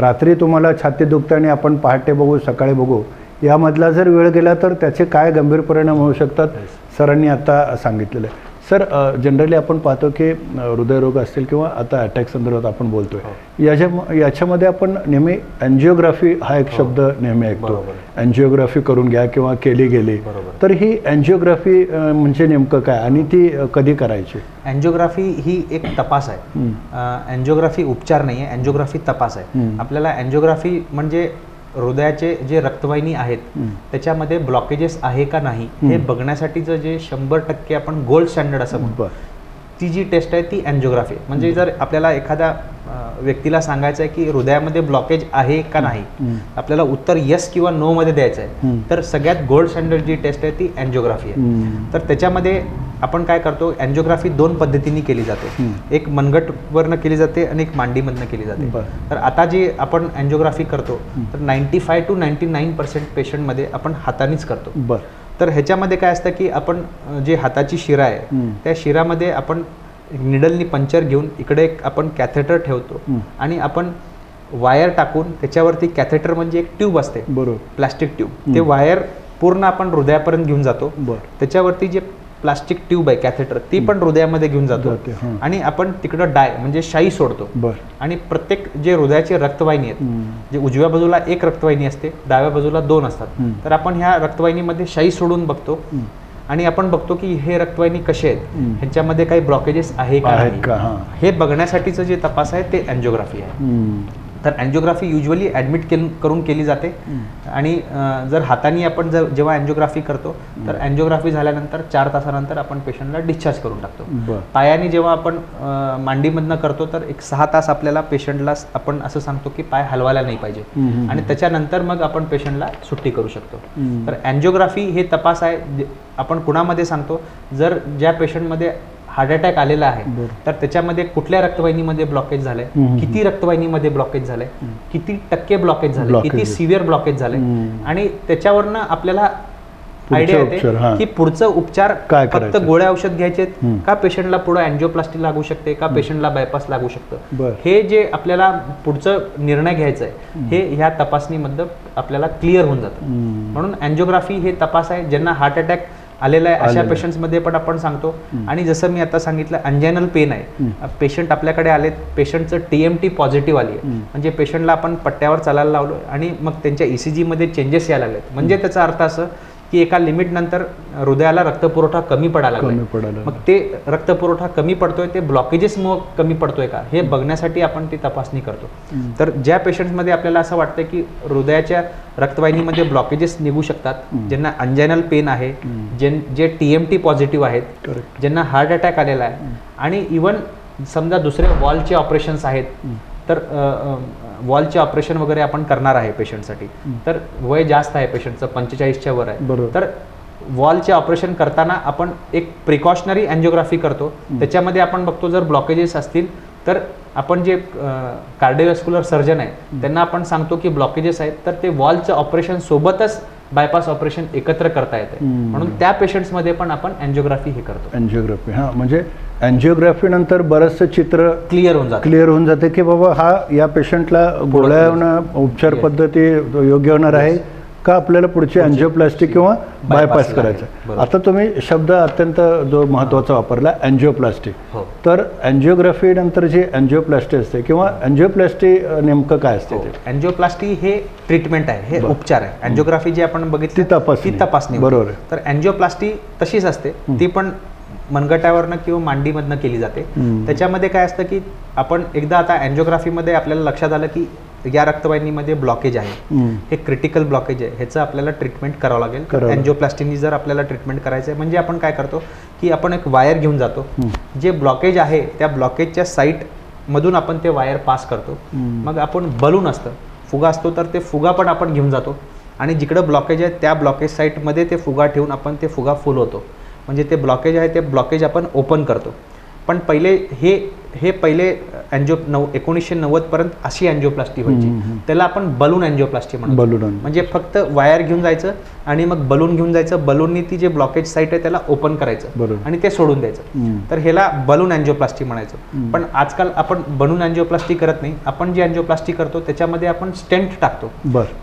रात्री तुम्हाला छाती दुखते आणि आपण पहाटे बघू, सकाळी बघू, यामधला जर वेळ गेला तर त्याचे काय गंभीर परिणाम होऊ शकतात सरांनी आता सांगितलेलं आहे. सर, जनरली आपण पाहतो की हृदयरोग असतील किंवा आता अटॅक संदर्भात आपण बोलतोय, याच्यामध्ये आपण नेहमी अँजिओग्राफी हा एक शब्द नेहमी ऐकतो. अँजिओग्राफी करून घ्या किंवा केली गेली, तर ही अँजिओग्राफी म्हणजे नेमकं काय आणि ती कधी करायची? अँजिओग्राफी ही एक तपास आहे. अँजिओग्राफी उपचार नाही आहे, अँजिओग्राफी तपास आहे. आपल्याला अँजिओग्राफी म्हणजे हृदयाचे जे रक्तवाहिनी आहेत त्याच्यामध्ये ब्लॉकेजेस आहे का नाही हे बघण्यासाठीचं जे 100% आपण गोल्ड स्टँडर्ड असं म्हणतो, ती जी टेस्ट आहे ती अँजिओग्राफी. म्हणजे जर आपल्याला एखाद्या व्यक्तीला सांगायचं आहे की हृदयामध्ये ब्लॉकेज आहे का नाही, आपल्याला उत्तर येस किंवा नो मध्ये द्यायचं आहे, तर सगळ्यात गोल्ड स्टँडर्ड जी टेस्ट आहे ती अँजिओग्राफी आहे. तर त्याच्यामध्ये आपण काय करतो, अँजिओग्राफी 2 पद्धतीने केली जाते. एक मनगटवरनं केली जाते आणि एक मांडीमधनं केली जाते. तर आता जी आपण अँजिओग्राफी करतो तर 95 to 99% पेशंटमध्ये आपण हातानेच करतो. तर ह्याच्यामध्ये काय असतं की आपण जे हाताची शिरा आहे त्या शिरामध्ये आपण निडलनी पंचर घेऊन इकडे एक आपण कॅथेटर ठेवतो आणि आपण वायर टाकून त्याच्यावरती, कॅथेटर म्हणजे एक ट्यूब असते, प्लास्टिक ट्यूब, ते वायर पूर्ण आपण हृदयापर्यंत घेऊन जातो. त्याच्यावरती जे प्लास्टिक ट्यूब आहे कॅथेटर, ती पण हृदयामध्ये घेऊन जातो आणि आपण तिकडं म्हणजे शाई सोडतो. आणि प्रत्येक जे हृदयाची रक्तवाहिनी आहेत, जे उजव्या बाजूला एक रक्तवाहिनी असते, डाव्या बाजूला 2 असतात, तर आपण ह्या रक्तवाहिनीमध्ये शाई सोडून बघतो आणि आपण बघतो की हे रक्तवाहिनी कसे आहेत, ह्यांच्यामध्ये काही ब्लॉकेजेस आहे का नाही, हे बघण्यासाठीचं जे तपास आहे ते अँजिओग्राफी आहे. तर अँजिओग्राफी युजली ॲडमिट करून केली जाते आणि जर हाताने आपण जेव्हा अँजिओग्राफी करतो तर अँजिओग्राफी झाल्यानंतर 4 तासानंतर आपण पेशंटला डिस्चार्ज करून टाकतो. पायाने जेव्हा आपण मांडीमधनं करतो तर एक 6 तास आपल्याला पेशंटला आपण असं सांगतो की पाय हलवायला नाही पाहिजे आणि त्याच्यानंतर मग आपण पेशंटला सुट्टी करू शकतो. तर अँजिओग्राफी हे तपास आहे आपण कुणामध्ये सांगतो, जर ज्या पेशंटमध्ये हार्ट अटॅक आलेला आहे तर त्याच्यामध्ये कुठल्या रक्तवाहिनीमध्ये ब्लॉकेज झालंय, किती रक्तवाहिनीमध्ये ब्लॉकेज झालंय, किती टक्के ब्लॉकेज झाले, किती सिव्हिअर ब्लॉकेज झाले आणि त्याच्यावरनं आपल्याला आयडिया येते की पुढचं उपचार फक्त गोळ्या औषध घ्यायचे का, पेशंटला पुढे अँजिओप्लास्टी लागू शकते का, पेशंटला बायपास लागू शकतं, हे जे आपल्याला पुढचं निर्णय घ्यायचा आहे हे ह्या तपासणीमध्ये आपल्याला क्लिअर होऊन जातं. म्हणून अँजिओग्राफी हे तपास आहे ज्यांना हार्ट अटॅक आलेला आहे अशा पेशंट्समध्ये पण आपण सांगतो. आणि जसं मी आता सांगितलं अंजायनल पेन आहे, पेशंट आपल्याकडे आलेत, पेशंटचं TMT पॉझिटिव्ह आली आहे, म्हणजे पेशंटला आपण पट्ट्यावर चालायला लावलो आणि मग त्यांच्या ECG मध्ये चेंजेस यायला लागलेत, म्हणजे त्याचा अर्थ असं की एका लिमिट नंतर हृदयाला रक्तपुरवठा कमी पडायला लागला, मग ते रक्तपुरवठा कमी पडतोय ते ब्लॉकेजेसमुळे कमी पडतोय का हे बघण्यासाठी आपण ती तपासणी करतो. तर ज्या पेशंट्समध्ये आपल्याला असं वाटतं की हृदयाच्या रक्तवाहिनीमध्ये ब्लॉकेजेस निघू शकतात, ज्यांना अंजायनल पेन आहे, जे TMT पॉझिटिव्ह आहेत, ज्यांना हार्ट अटॅक आलेला आहे आणि इवन समजा दुसरे वॉलचे ऑपरेशन्स आहेत, तर वॉलचे ऑपरेशन वगैरे आपण करणार आहे पेशंटसाठी, तर वय जास्त आहे पेशंटचं 45च्या वर आहे, तर वॉलचे ऑपरेशन करताना आपण एक प्रिकॉशनरी अँजिओग्राफी करतो. त्याच्यामध्ये आपण बघतो जर ब्लॉकेजेस असतील तर आपण जे कार्डिओव्हास्क्युलर सर्जन आहे त्यांना आपण सांगतो की ब्लॉकेजेस आहेत तर ते वॉलचं ऑपरेशन सोबतच बायपास ऑपरेशन एकत्र करता येते, म्हणून त्या पेशंट्समध्ये पण आपण अँजिओग्राफी हे करतो. अँजिओग्राफी म्हणजे अँजिओग्राफी नंतर बरंचसं चित्र क्लिअर होऊन जाते की बाबा हा या पेशंटला गोळ्या उपचार पद्धती योग्य होणार आहे का आपल्याला पुढची अँजिओप्लास्टी किंवा बायपास करायचं. आता तुम्ही शब्द अत्यंत जो महत्त्वाचा वापरला अँजिओप्लास्टी, तर अँजिओग्राफी नंतर जी अँजिओप्लास्टी असते किंवा अँजिओप्लास्टी नेमकं काय असते? अँजिओप्लास्टी हे ट्रीटमेंट आहे, हे उपचार आहे. अँजिओग्राफी जी आपण बघितली ती तपासणी, बरोबर आहे. तर अँजिओप्लास्टी तशीच असते, ती पण मनगटावरनं किंवा मांडीमधनं केली जाते. त्याच्यामध्ये काय असतं की आपण एकदा आता अँजिओग्राफीमध्ये आपल्याला लक्षात आलं की या रक्तवाहिनीमध्ये ब्लॉकेज आहे, हे क्रिटिकल ब्लॉकेज आहे, ह्याचं आपल्याला ट्रीटमेंट करावं लागेल. अँजिओप्लास्टीनी जर आपल्याला ट्रीटमेंट करायचं आहे म्हणजे आपण काय करतो की आपण एक वायर घेऊन जातो, जे ब्लॉकेज आहे त्या ब्लॉकेजच्या साईटमधून आपण ते वायर पास करतो. मग आपण बलून असतं, फुगा असतो, तर ते फुगा पण आपण घेऊन जातो आणि जिकडं ब्लॉकेज आहे त्या ब्लॉकेज साईटमध्ये ते फुगा ठेवून आपण ते फुगा फुल होतो, म्हणजे ते ब्लॉकेज आहे ते ब्लॉकेज आपण ओपन करतो. पण पहिले हे पहिले 1990 पर्यंत अशी अँजिओप्लास्टी व्हायची, त्याला आपण बलून अँजिओप्लास्टी म्हणतो. म्हणजे फक्त वायर घेऊन जायचं आणि मग बलून घेऊन जायचं, बलूननी ती जे ब्लॉकेज साईट आहे त्याला ओपन करायचं आणि ते सोडून द्यायचं, तर ह्याला बलून अँजिओप्लास्टी म्हणायचं. पण आजकाल आपण बलून अँजिओप्लास्टी करत नाही, आपण जी अँजिओप्लास्टी करतो त्याच्यामध्ये आपण स्टेंट टाकतो.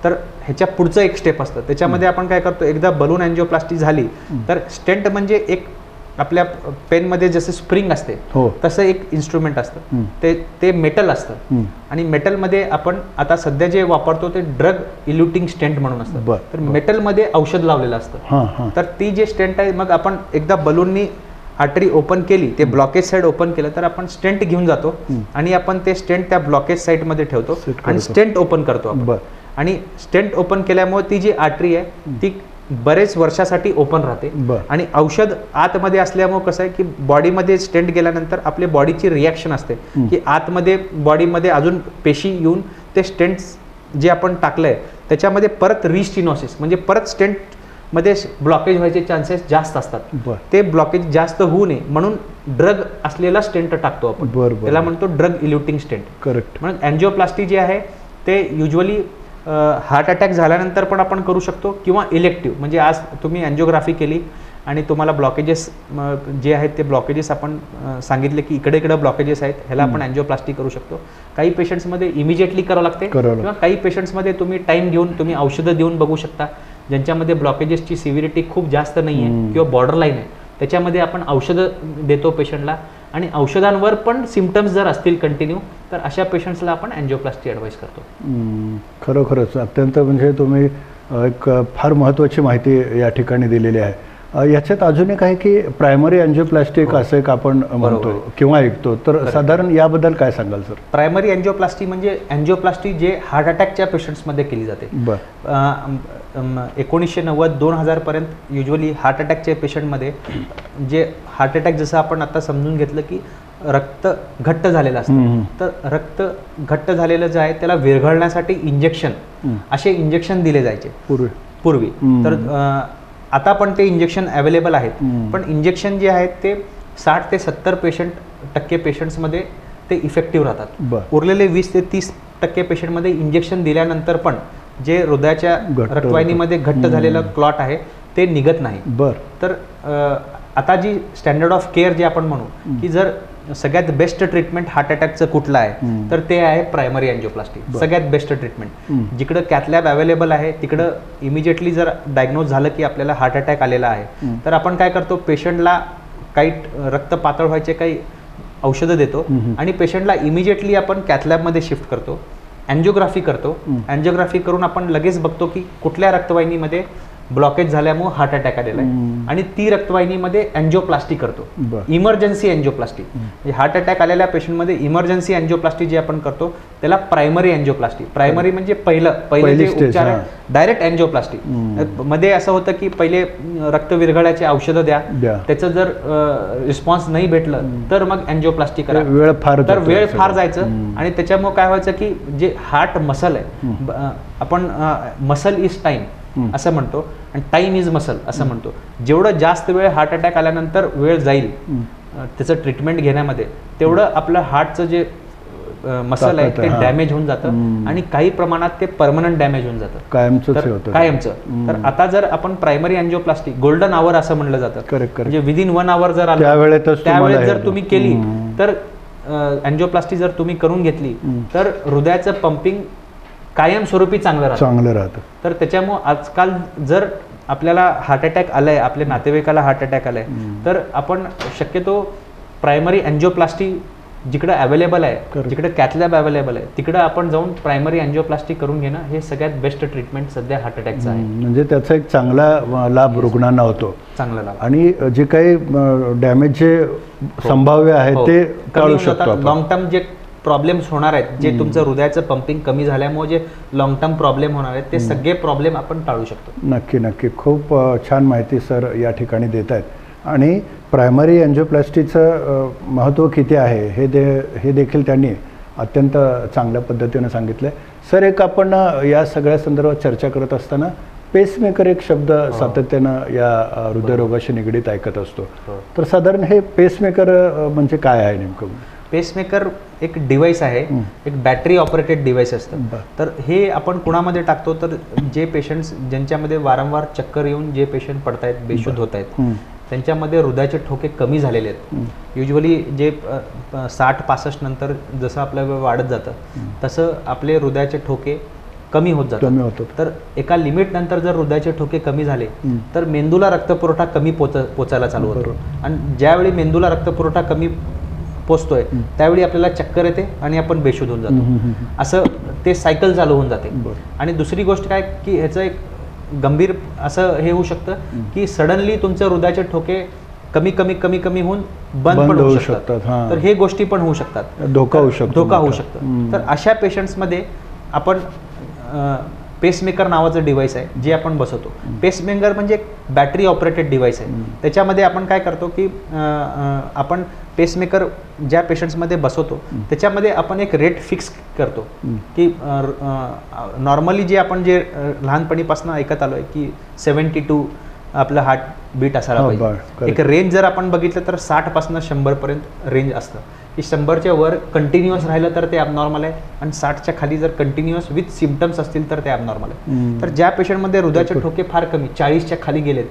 तर ह्याच्या पुढचं एक स्टेप असतं, त्याच्यामध्ये आपण काय करतो, एकदा बलून अँजिओप्लास्टी झाली तर स्टेंट म्हणजे एक आपल्या पेनमध्ये जसं स्प्रिंग असते तसं एक इन्स्ट्रुमेंट असतं, ते मेटल असतं आणि मेटलमध्ये आपण आता सध्या जे वापरतो ते ड्रग इल्युटिंग स्टेंट म्हणून असतं. तर मेटलमध्ये औषध लावलेलं असतं, तर ती जे स्टेंट आहे मग आपण एकदा बलूननी आर्टरी ओपन केली, ते ब्लॉकेज साईड ओपन केलं तर आपण स्टेंट घेऊन जातो आणि आपण ते स्टेंट त्या ब्लॉकेज साईडमध्ये ठेवतो आणि स्टेंट ओपन करतो आपण. आणि स्टेंट ओपन केल्यामुळे ती जी आर्टरी आहे ती बरेच वर्षासाठी ओपन राहते आणि औषध आतमध्ये असल्यामुळे कसं आहे की बॉडीमध्ये स्टेंट गेल्यानंतर आपल्या बॉडीची रिॲक्शन असते की आतमध्ये बॉडीमध्ये अजून पेशी येऊन ते स्टेंट जे आपण टाकलंय त्याच्यामध्ये परत रिस्टिनोसिस म्हणजे परत स्टेंट मध्ये ब्लॉकेज व्हायचे चान्सेस जास्त असतात. ते ब्लॉकेज जास्त होऊ नये म्हणून ड्रग असलेला स्टेंट टाकतो आपण, त्याला म्हणतो ड्रग इल्युटिंग स्टेंट. करेक्ट. म्हणून अँजिओप्लास्टी जे आहे ते युजली हार्ट अटॅक झाल्यानंतर पण आपण करू शकतो किंवा इलेक्टिव्ह, म्हणजे आज तुम्ही अँजिओग्राफी केली आणि तुम्हाला ब्लॉकेजेस जे आहेत ते ब्लॉकेजेस आपण सांगितले की इकडे ब्लॉकेजेस आहेत, ह्याला आपण अँजिओप्लास्टी करू शकतो. काही पेशंट्समध्ये इमिजिएटली करावं लागते किंवा काही पेशंट्समध्ये तुम्ही टाईम घेऊन तुम्ही औषधं देऊन बघू शकता, ज्यांच्यामध्ये ब्लॉकेजेसची सिव्हिरिटी खूप जास्त नाही आहे किंवा बॉर्डरलाईन आहे त्याच्यामध्ये आपण औषधं देतो पेशंटला आणि औषधांवर पण सिम्पटम्स जर असतील कंटिन्यू तर अशा पेशंट्सला आपण अँजिओप्लास्टी ॲडवाईस करतो. खरोखरच अत्यंत म्हणजे तुम्ही एक फार महत्त्वाची माहिती या ठिकाणी दिलेली आहे. याच्यात अजून एक आहे की प्रायमरी अँजिओप्लास्टी असं एक आपण म्हणतो किंवा ऐकतो, तर साधारण याबद्दल काय सांगाल सर? प्रायमरी अँजिओप्लास्टी म्हणजे अँजिओप्लास्टी जे हार्ट अटॅकच्या पेशंट्समध्ये केली जाते. 1990-2000 पर्यंत युजली हार्ट अटॅकच्या पेशंटमध्ये जे हार्ट अटॅक जसं आपण आता समजून घेतलं की रक्त घट्ट झालेलं असतं, तर रक्त घट्ट झालेलं जे आहे त्याला विरघळण्यासाठी इंजेक्शन, असे इंजेक्शन दिले जायचे पूर्वी. तर आता पण ते इंजेक्शन अवेलेबल आहेत, पण इंजेक्शन जे आहेत ते 60 ते 70% पेशंट्समध्ये ते इफेक्टिव्ह राहतात. उरलेले 20 ते 30% पेशंटमध्ये इंजेक्शन दिल्यानंतर पण जे हृदयाच्या रक्तवाहिनीमध्ये घट्ट झालेलं क्लॉट आहे ते निघत नाही. तर आता जी स्टँडर्ड ऑफ केअर जे आपण म्हणू की जर सगळ्यात बेस्ट ट्रीटमेंट हार्ट अटॅकचं कुठलं आहे तर ते आहे प्रायमरी अँजिओप्लास्टी. सगळ्यात बेस्ट ट्रीटमेंट जिकडं कॅथलॅब अवेलेबल आहे तिकडं इमिजिएटली जर डायग्नोज झालं की आपल्याला हार्ट अटॅक आलेला आहे तर आपण काय करतो, पेशंटला काही रक्त पातळ व्हायचे काही औषधं देतो आणि पेशंटला इमिजिएटली आपण कॅथलॅबमध्ये शिफ्ट करतो, अँजिओग्राफी करतो. अँजिओग्राफी करून आपण लगेच बघतो की कुठल्या रक्तवाहिनीमध्ये ब्लॉकेज झाल्यामुळे हार्ट अटॅक आलेला आहे आणि ती रक्तवाहिनीमध्ये अँजिओप्लास्टी करतो. इमर्जन्सी अँजिओप्लास्टी म्हणजे हार्ट अटॅक आलेल्या पेशंटमध्ये इमर्जन्सी अँजिओप्लास्टी जे आपण करतो त्याला प्रायमरी अँजिओप्लास्टी. प्रायमरी म्हणजे पहिलं जे उपचार आहे डायरेक्ट अँजिओप्लास्टी मध्ये असं होतं की पहिले रक्त विरघळाचे औषधं द्या, त्याचं जर रिस्पॉन्स नाही भेटलं तर मग अँजिओप्लास्टी करा. वेळ फार जायचं आणि त्याच्यामुळे काय व्हायचं की जे हार्ट मसल आहे, आपण मसल इज टाइम असं म्हणतो आणि टाइम इज मसल असं म्हणतो. जेवढं जास्त वेळ हार्ट अटॅक आल्यानंतर वेळ जाईल त्याचं ट्रीटमेंट घेण्यामध्ये तेवढं आपलं हार्टचं जे मसल आहे ते डॅमेज होऊन जातं आणि काही प्रमाणात ते परमनंट डॅमेज होऊन जातं, कायमचं. तर आता जर आपण प्रायमरी अँजिओप्लास्टी गोल्डन आवर असं म्हणलं जातं, म्हणजे विदिन 1 आवर जर आलं त्यावेळेस जर तुम्ही केली तर अँजिओप्लास्टी जर तुम्ही करून घेतली तर हृदयाचं पंपिंग कायमस्वरूपी चांगलं राहतं. तर त्याच्यामुळे आजकाल जर आपल्याला हार्ट अटॅक आलाय, आपल्या नातेवाईकाला हार्ट अटॅक आलाय तर आपण शक्यतो प्रायमरी अँजिओप्लास्टी जिकडे अवेलेबल आहे, जिकडे कॅथलॅब अवेलेबल आहे तिकडे आपण जाऊन प्रायमरी अँजिओप्लास्टी करून घेणं हे सगळ्यात बेस्ट ट्रीटमेंट सध्या हार्ट अटॅकचं आहे. म्हणजे त्याचा एक चांगला लाभ रुग्णांना होतो, चांगला लाभ, आणि जे काही डॅमेज जे संभाव्य आहे ते टाळू शकतो. लॉंग टर्म जे प्रॉब्लेम्स होणार आहेत, जे तुमचं हृदयाचं पंपिंग कमी झाल्यामुळे जे लॉंग टर्म प्रॉब्लेम होणार आहेत ते सगळे प्रॉब्लेम आपण टाळू शकतो. नक्की खूप छान माहिती सर या ठिकाणी देत आहेत. आणि प्रायमरी अँजिओप्लास्टीचं महत्त्व किती आहे हे देखील त्यांनी अत्यंत चांगल्या पद्धतीने सांगितलं आहे. सर, एक आपण या सगळ्या संदर्भात चर्चा करत असताना पेसमेकर एक शब्द सातत्यानं या हृदयरोगाशी निगडीत ऐकत असतो, तर साधारण हे पेसमेकर म्हणजे काय आहे नेमकं? पेसमेकर एक डिव्हाइस आहे, एक बॅटरी ऑपरेटेड डिव्हाइस असतं. तर हे आपण कुणामध्ये टाकतो तर जे पेशंट्स ज्यांच्यामध्ये वारंवार चक्कर येऊन जे पेशंट पडतायत, बेशुद्ध होत आहेत, त्यांच्यामध्ये हृदयाचे ठोके कमी झालेले आहेत. युजली जे 60-65 नंतर जसं आपलं वय वाढत जातं तसं आपले हृदयाचे ठोके कमी होत जातात. तर एका लिमिट नंतर जर हृदयाचे ठोके कमी झाले तर मेंदूला रक्तपुरवठा कमी पोचायला चालू होतो आणि ज्यावेळी मेंदूला रक्तपुरवठा कमी पोचतोय त्यावेळी आपल्याला चक्कर येते आणि आपण बेशुद्ध होऊन जातो. असं ते सायकल चालू होऊन जाते. आणि दुसरी गोष्ट काय की ह्याचं एक गंभीर असं हे होऊ शकतं की सडनली तुमचं हृदयाचे ठोके कमी होऊन बंद पण होऊ शकतात. तर हे गोष्टी पण होऊ शकतात, धोका होऊ शकतो. तर अशा पेशंट्समध्ये आपण पेसमेकर नावाचं डिव्हाइस आहे जे आपण बसवतो. पेसमेकर म्हणजे एक बॅटरी ऑपरेटेड डिव्हाइस आहे. त्याच्यामध्ये आपण काय करतो की आपण पेसमेकर ज्या पेशंट्समध्ये बसवतो त्याच्यामध्ये आपण एक रेट फिक्स करतो की नॉर्मली जे आपण जे लहानपणीपासून ऐकत आलोय की 72 आपलं हार्ट बीट असायला पाहिजे. एक रेंज जर आपण बघितलं तर 60 पासून 100 पर्यंत रेंज असतं की 100च्या वर कंटिन्युअस राहिलं तर ते ॲबनॉर्मल आहे आणि 60च्या खाली जर कंटिन्युअस विथ सिम्पटम्स असतील तर ते ॲबनॉर्मल आहे. तर ज्या पेशंटमध्ये हृदयाचे ठोके फार कमी 40च्या खाली गेलेत,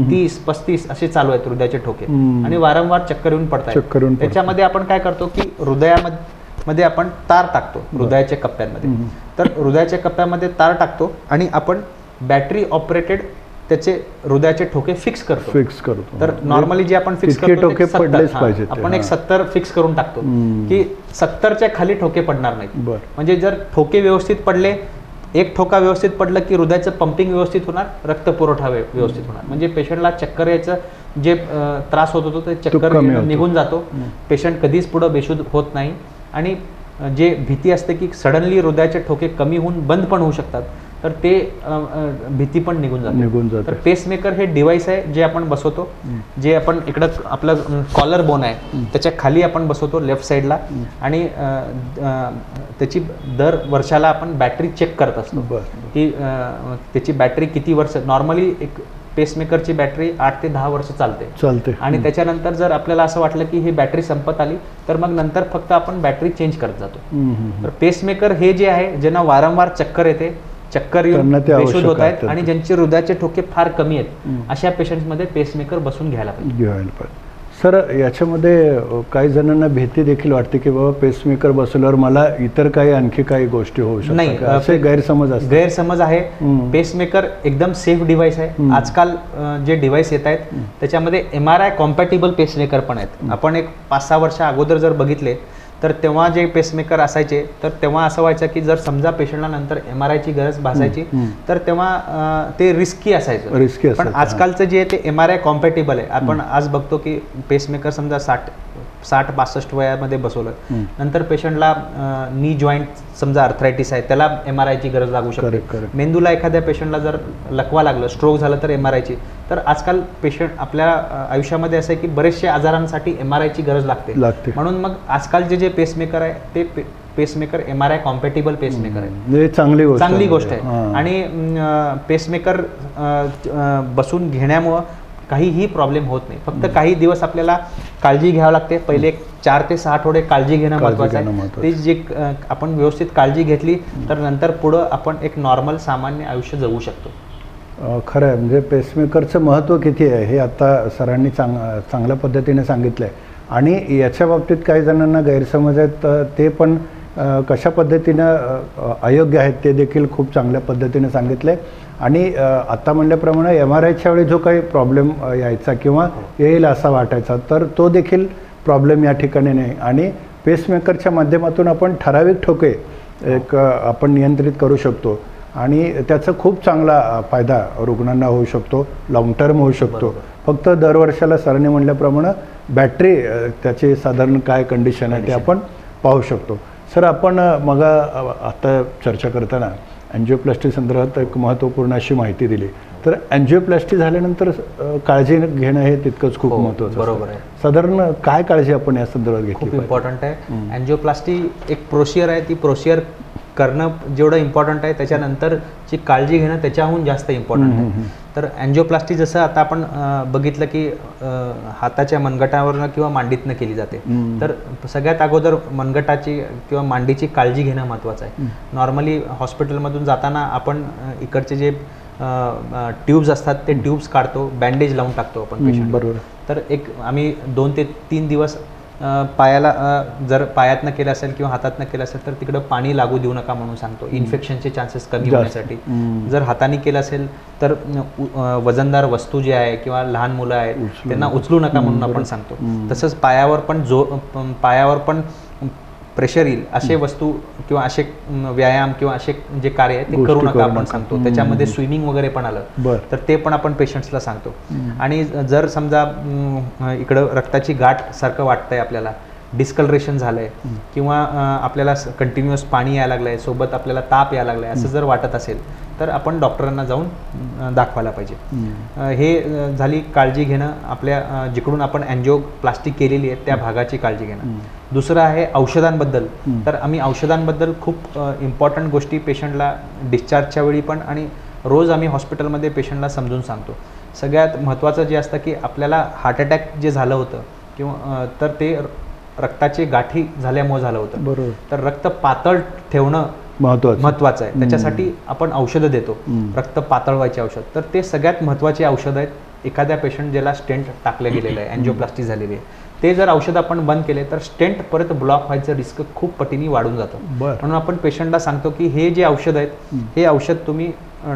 30-35 असे चालू आहेत हृदयाचे ठोके आणि वारंवार चक्कर येऊन पडतात, त्याच्यामध्ये आपण काय करतो की हृदयामध्ये आपण तार टाकतो हृदयाच्या कप्प्यांमध्ये. तर हृदयाच्या कप्प्यामध्ये तार टाकतो आणि आपण बॅटरी ऑपरेटेड त्याचे हृदयाचे ठोके फिक्स करतो. फिक्स करतो. तर नॉर्मली जे आपण फिक्स इतके करतो ठोके ते 70, पडलेच हां, पाहिजेत ते, आपण एक हां. 70 फिक्स करून टाकतो की 70च्या खाली ठोके पडणार नाहीत. बरं. म्हणजे जर ठोके व्यवस्थित पडले, एक ठोका व्यवस्थित पडलं की हृदयाचं पंपिंग व्यवस्थित होणार, रक्तपुरवठा व्यवस्थित होणार. म्हणजे पेशंटला चक्कर यायचं जे त्रास होत होतो ते चक्कर कमी होतो. निघून जातो. पेशंट कधीच पुढं बेशुद्ध होत नाही. आणि जे भीती असते की सडनली हृदयाचे ठोके कमी होऊन बंद पण होऊ शकतात, तर ते भीती पण निघून जाते. तर पेसमेकर हे डिव्हाइस आहे जे आपण बसवतो, जे आपण इकडं आपलं कॉलर बोन आहे त्याच्या खाली आपण बसवतो लेफ्ट साईडला. आणि त्याची दर वर्षाला आपण बॅटरी चेक करत असतो की त्याची बॅटरी किती वर्ष. नॉर्मली एक पेसमेकरची बॅटरी 8 ते 10 वर्ष चालते. आणि त्याच्यानंतर जर आपल्याला असं वाटलं की ही बॅटरी संपत आली तर मग नंतर फक्त आपण बॅटरी चेंज करत जातो. तर पेसमेकर हे जे आहे, ज्यांना वारंवार चक्कर येते, चक्कर येऊन बेशुद्ध होत आहेत आणि ज्यांचे हृदयाचे ठोके फार कमी आहेत, अशा पेशंट्समध्ये पेसमेकर बसून घ्यायला पाहिजे. सर, याच्यामध्ये काही जणांना भीती देखील वाटते की बाबा पेसमेकर बसवल्यावर मला इतर काही आणखी काही गोष्टी होऊ शकतात. नाही, असे गैरसमज आहे. पेसमेकर एकदम सेफ डिव्हाइस आहे. आजकाल जे डिव्हाइस येत आहेत त्याच्यामध्ये MRI कॉम्पॅटिबल पेसमेकर पण आहेत. आपण एक 5-6 वर्ष अगोदर जर बघितले तर तेव्हा जे पेसमेकर असायचे तर तेव्हा असं व्हायचं की जर समजा पेशंटला नंतर MRIची गरज भासायची तर तेव्हा ते रिस्की असायचं. पण आजकालचं जे ते MRI कॉम्पॅटिबल आहे. आपण आज बघतो की पेसमेकर समजा 60-65 वयामध्ये बसवलं, नंतर पेशंटला नी जॉईंट समजा अर्थरायटिस आहे, त्याला MRIची गरज लागू शकते. मेंदूला एखाद्या पेशंटला जर लकवा लागलं, स्ट्रोक झालं तर MRIची. तर आजकाल पेशंट आपल्या आयुष्यामध्ये असं आहे की बरेचशे आजारांसाठी MRIची गरज लागते. म्हणून मग आजकालचे जे पेसमेकर आहे ते पेसमेकर MRI कॉम्पॅटिबल पेसमेकर आहे. चांगली गोष्ट आहे. आणि पेसमेकर बसून घेण्यामुळं काहीही प्रॉब्लेम होत नाही. फक्त काही दिवस आपल्याला काळजी घ्यावी लागते. पहिले 4 ते 6 आठवडे काळजी घेणं महत्त्वाचं आहे. ते जे आपण व्यवस्थित काळजी घेतली तर नंतर पुढं आपण एक नॉर्मल सामान्य आयुष्य जगू शकतो. खरं आहे. म्हणजे पेसमेकरचं महत्त्व किती आहे हे आता सरांनी चांगल्या पद्धतीने सांगितलं आहे. आणि याच्या बाबतीत काही जणांना गैरसमज आहेत, ते पण कशा पद्धतीनं अयोग्य आहेत ते देखील खूप चांगल्या पद्धतीने सांगितलं आहे. आणि आता म्हणल्याप्रमाणे MRIच्या वेळी जो काही प्रॉब्लेम यायचा किंवा येईल असा वाटायचा, तर तो देखील प्रॉब्लेम या ठिकाणी नाही. आणि पेसमेकरच्या माध्यमातून आपण ठराविक ठोके आपण नियंत्रित करू शकतो आणि त्याचा खूप चांगला फायदा रुग्णांना होऊ शकतो, लाँग टर्म होऊ शकतो. फक्त दरवर्षाला सरांनी म्हटल्याप्रमाणे बॅटरी त्याची साधारण काय कंडिशन आहे ते आपण पाहू शकतो. सर, आपण मग आता चर्चा करताना अँजिओप्लास्टी संदर्भात एक महत्त्वपूर्ण अशी माहिती दिली. तर अँजिओप्लास्टी झाल्यानंतर काळजी घेणं हे तितकंच खूप महत्त्वाचं. बरोबर आहे. साधारण काय काळजी आपण या संदर्भात घेतली? खूप इम्पॉर्टंट आहे. अँजिओप्लास्टी एक प्रोसिजर आहे. ती प्रोसिजर करणं जेवढं इम्पॉर्टंट आहे त्याच्यानंतरची काळजी घेणं त्याच्याहून जास्त इम्पॉर्टंट आहे. तर अँजिओप्लास्टी जसं आता आपण बघितलं की हाताच्या मनगटावरनं किंवा मांडीतनं केली जाते. तर सगळ्यात अगोदर मनगटाची किंवा मांडीची काळजी घेणं महत्त्वाचं आहे. नॉर्मली हॉस्पिटलमधून जाताना आपण इकडचे जे ट्यूब्स असतात ते ट्यूब्स काढतो, बँडेज लावून टाकतो आपण पेशंट. बरोबर. तर एक आम्ही 2 ते 3 दिवस पायाला जर पायातनं केलं असेल किंवा हातातनं केलं असेल तर तिकडं पाणी लागू देऊ नका म्हणून सांगतो, इन्फेक्शनचे चान्सेस कमी होण्यासाठी. जर हाताने केलं असेल तर वजनदार वस्तू जे आहे किंवा लहान मुलं आहेत त्यांना उचलू नका म्हणून आपण सांगतो. तसंच पायावर पण प्रेशर येईल असे वस्तू किंवा असे व्यायाम किंवा असे जे कार्य आहे ते करू नका आपण सांगतो. त्याच्यामध्ये स्विमिंग वगैरे पण आलं तर ते पण आपण पेशंट्सला सांगतो. आणि जर समजा इकडं रक्ताची गाठ सारखं वाटतंय, आपल्याला डिस्कलरेशन झालंय किंवा आपल्याला कंटिन्युअस पाणी यायला लागलंय, सोबत आपल्याला ताप यायला लागलाय असं जर वाटत असेल तर आपण डॉक्टरांना जाऊन दाखवायला पाहिजे. हे झाली काळजी घेणं, आपल्या जिकडून आपण अँजिओप्लास्टी केलेली आहे त्या भागाची काळजी घेणं. दुसरं आहे औषधांबद्दल. तर आम्ही औषधांबद्दल खूप इम्पॉर्टंट गोष्टी पेशंटला डिस्चार्जच्या वेळी पण आणि रोज आम्ही हॉस्पिटलमध्ये पेशंटला समजून सांगतो. सगळ्यात महत्त्वाचं जे असतं की आपल्याला हार्ट अटॅक जे झालं होतं किंवा तर ते रक्ताची गाठी झाल्यामुळे झालं होतं. बरोबर. तर रक्त पातळ ठेवणं महत्त्वाचं आहे. त्याच्यासाठी आपण औषधं देतो, रक्त पातळ व्हायचे औषध. तर ते सगळ्यात महत्त्वाचे औषध आहेत. एखाद्या पेशंट ज्याला स्टेंट टाकलं गेलेलं आहे, अँजिओप्लास्टी झालेली आहे, ते जर औषध आपण बंद केले तर स्टेंट परत ब्लॉक व्हायचं रिस्क खूप पटीने वाढून जातं. म्हणून आपण पेशंटला सांगतो की हे जे औषध आहेत हे औषध तुम्ही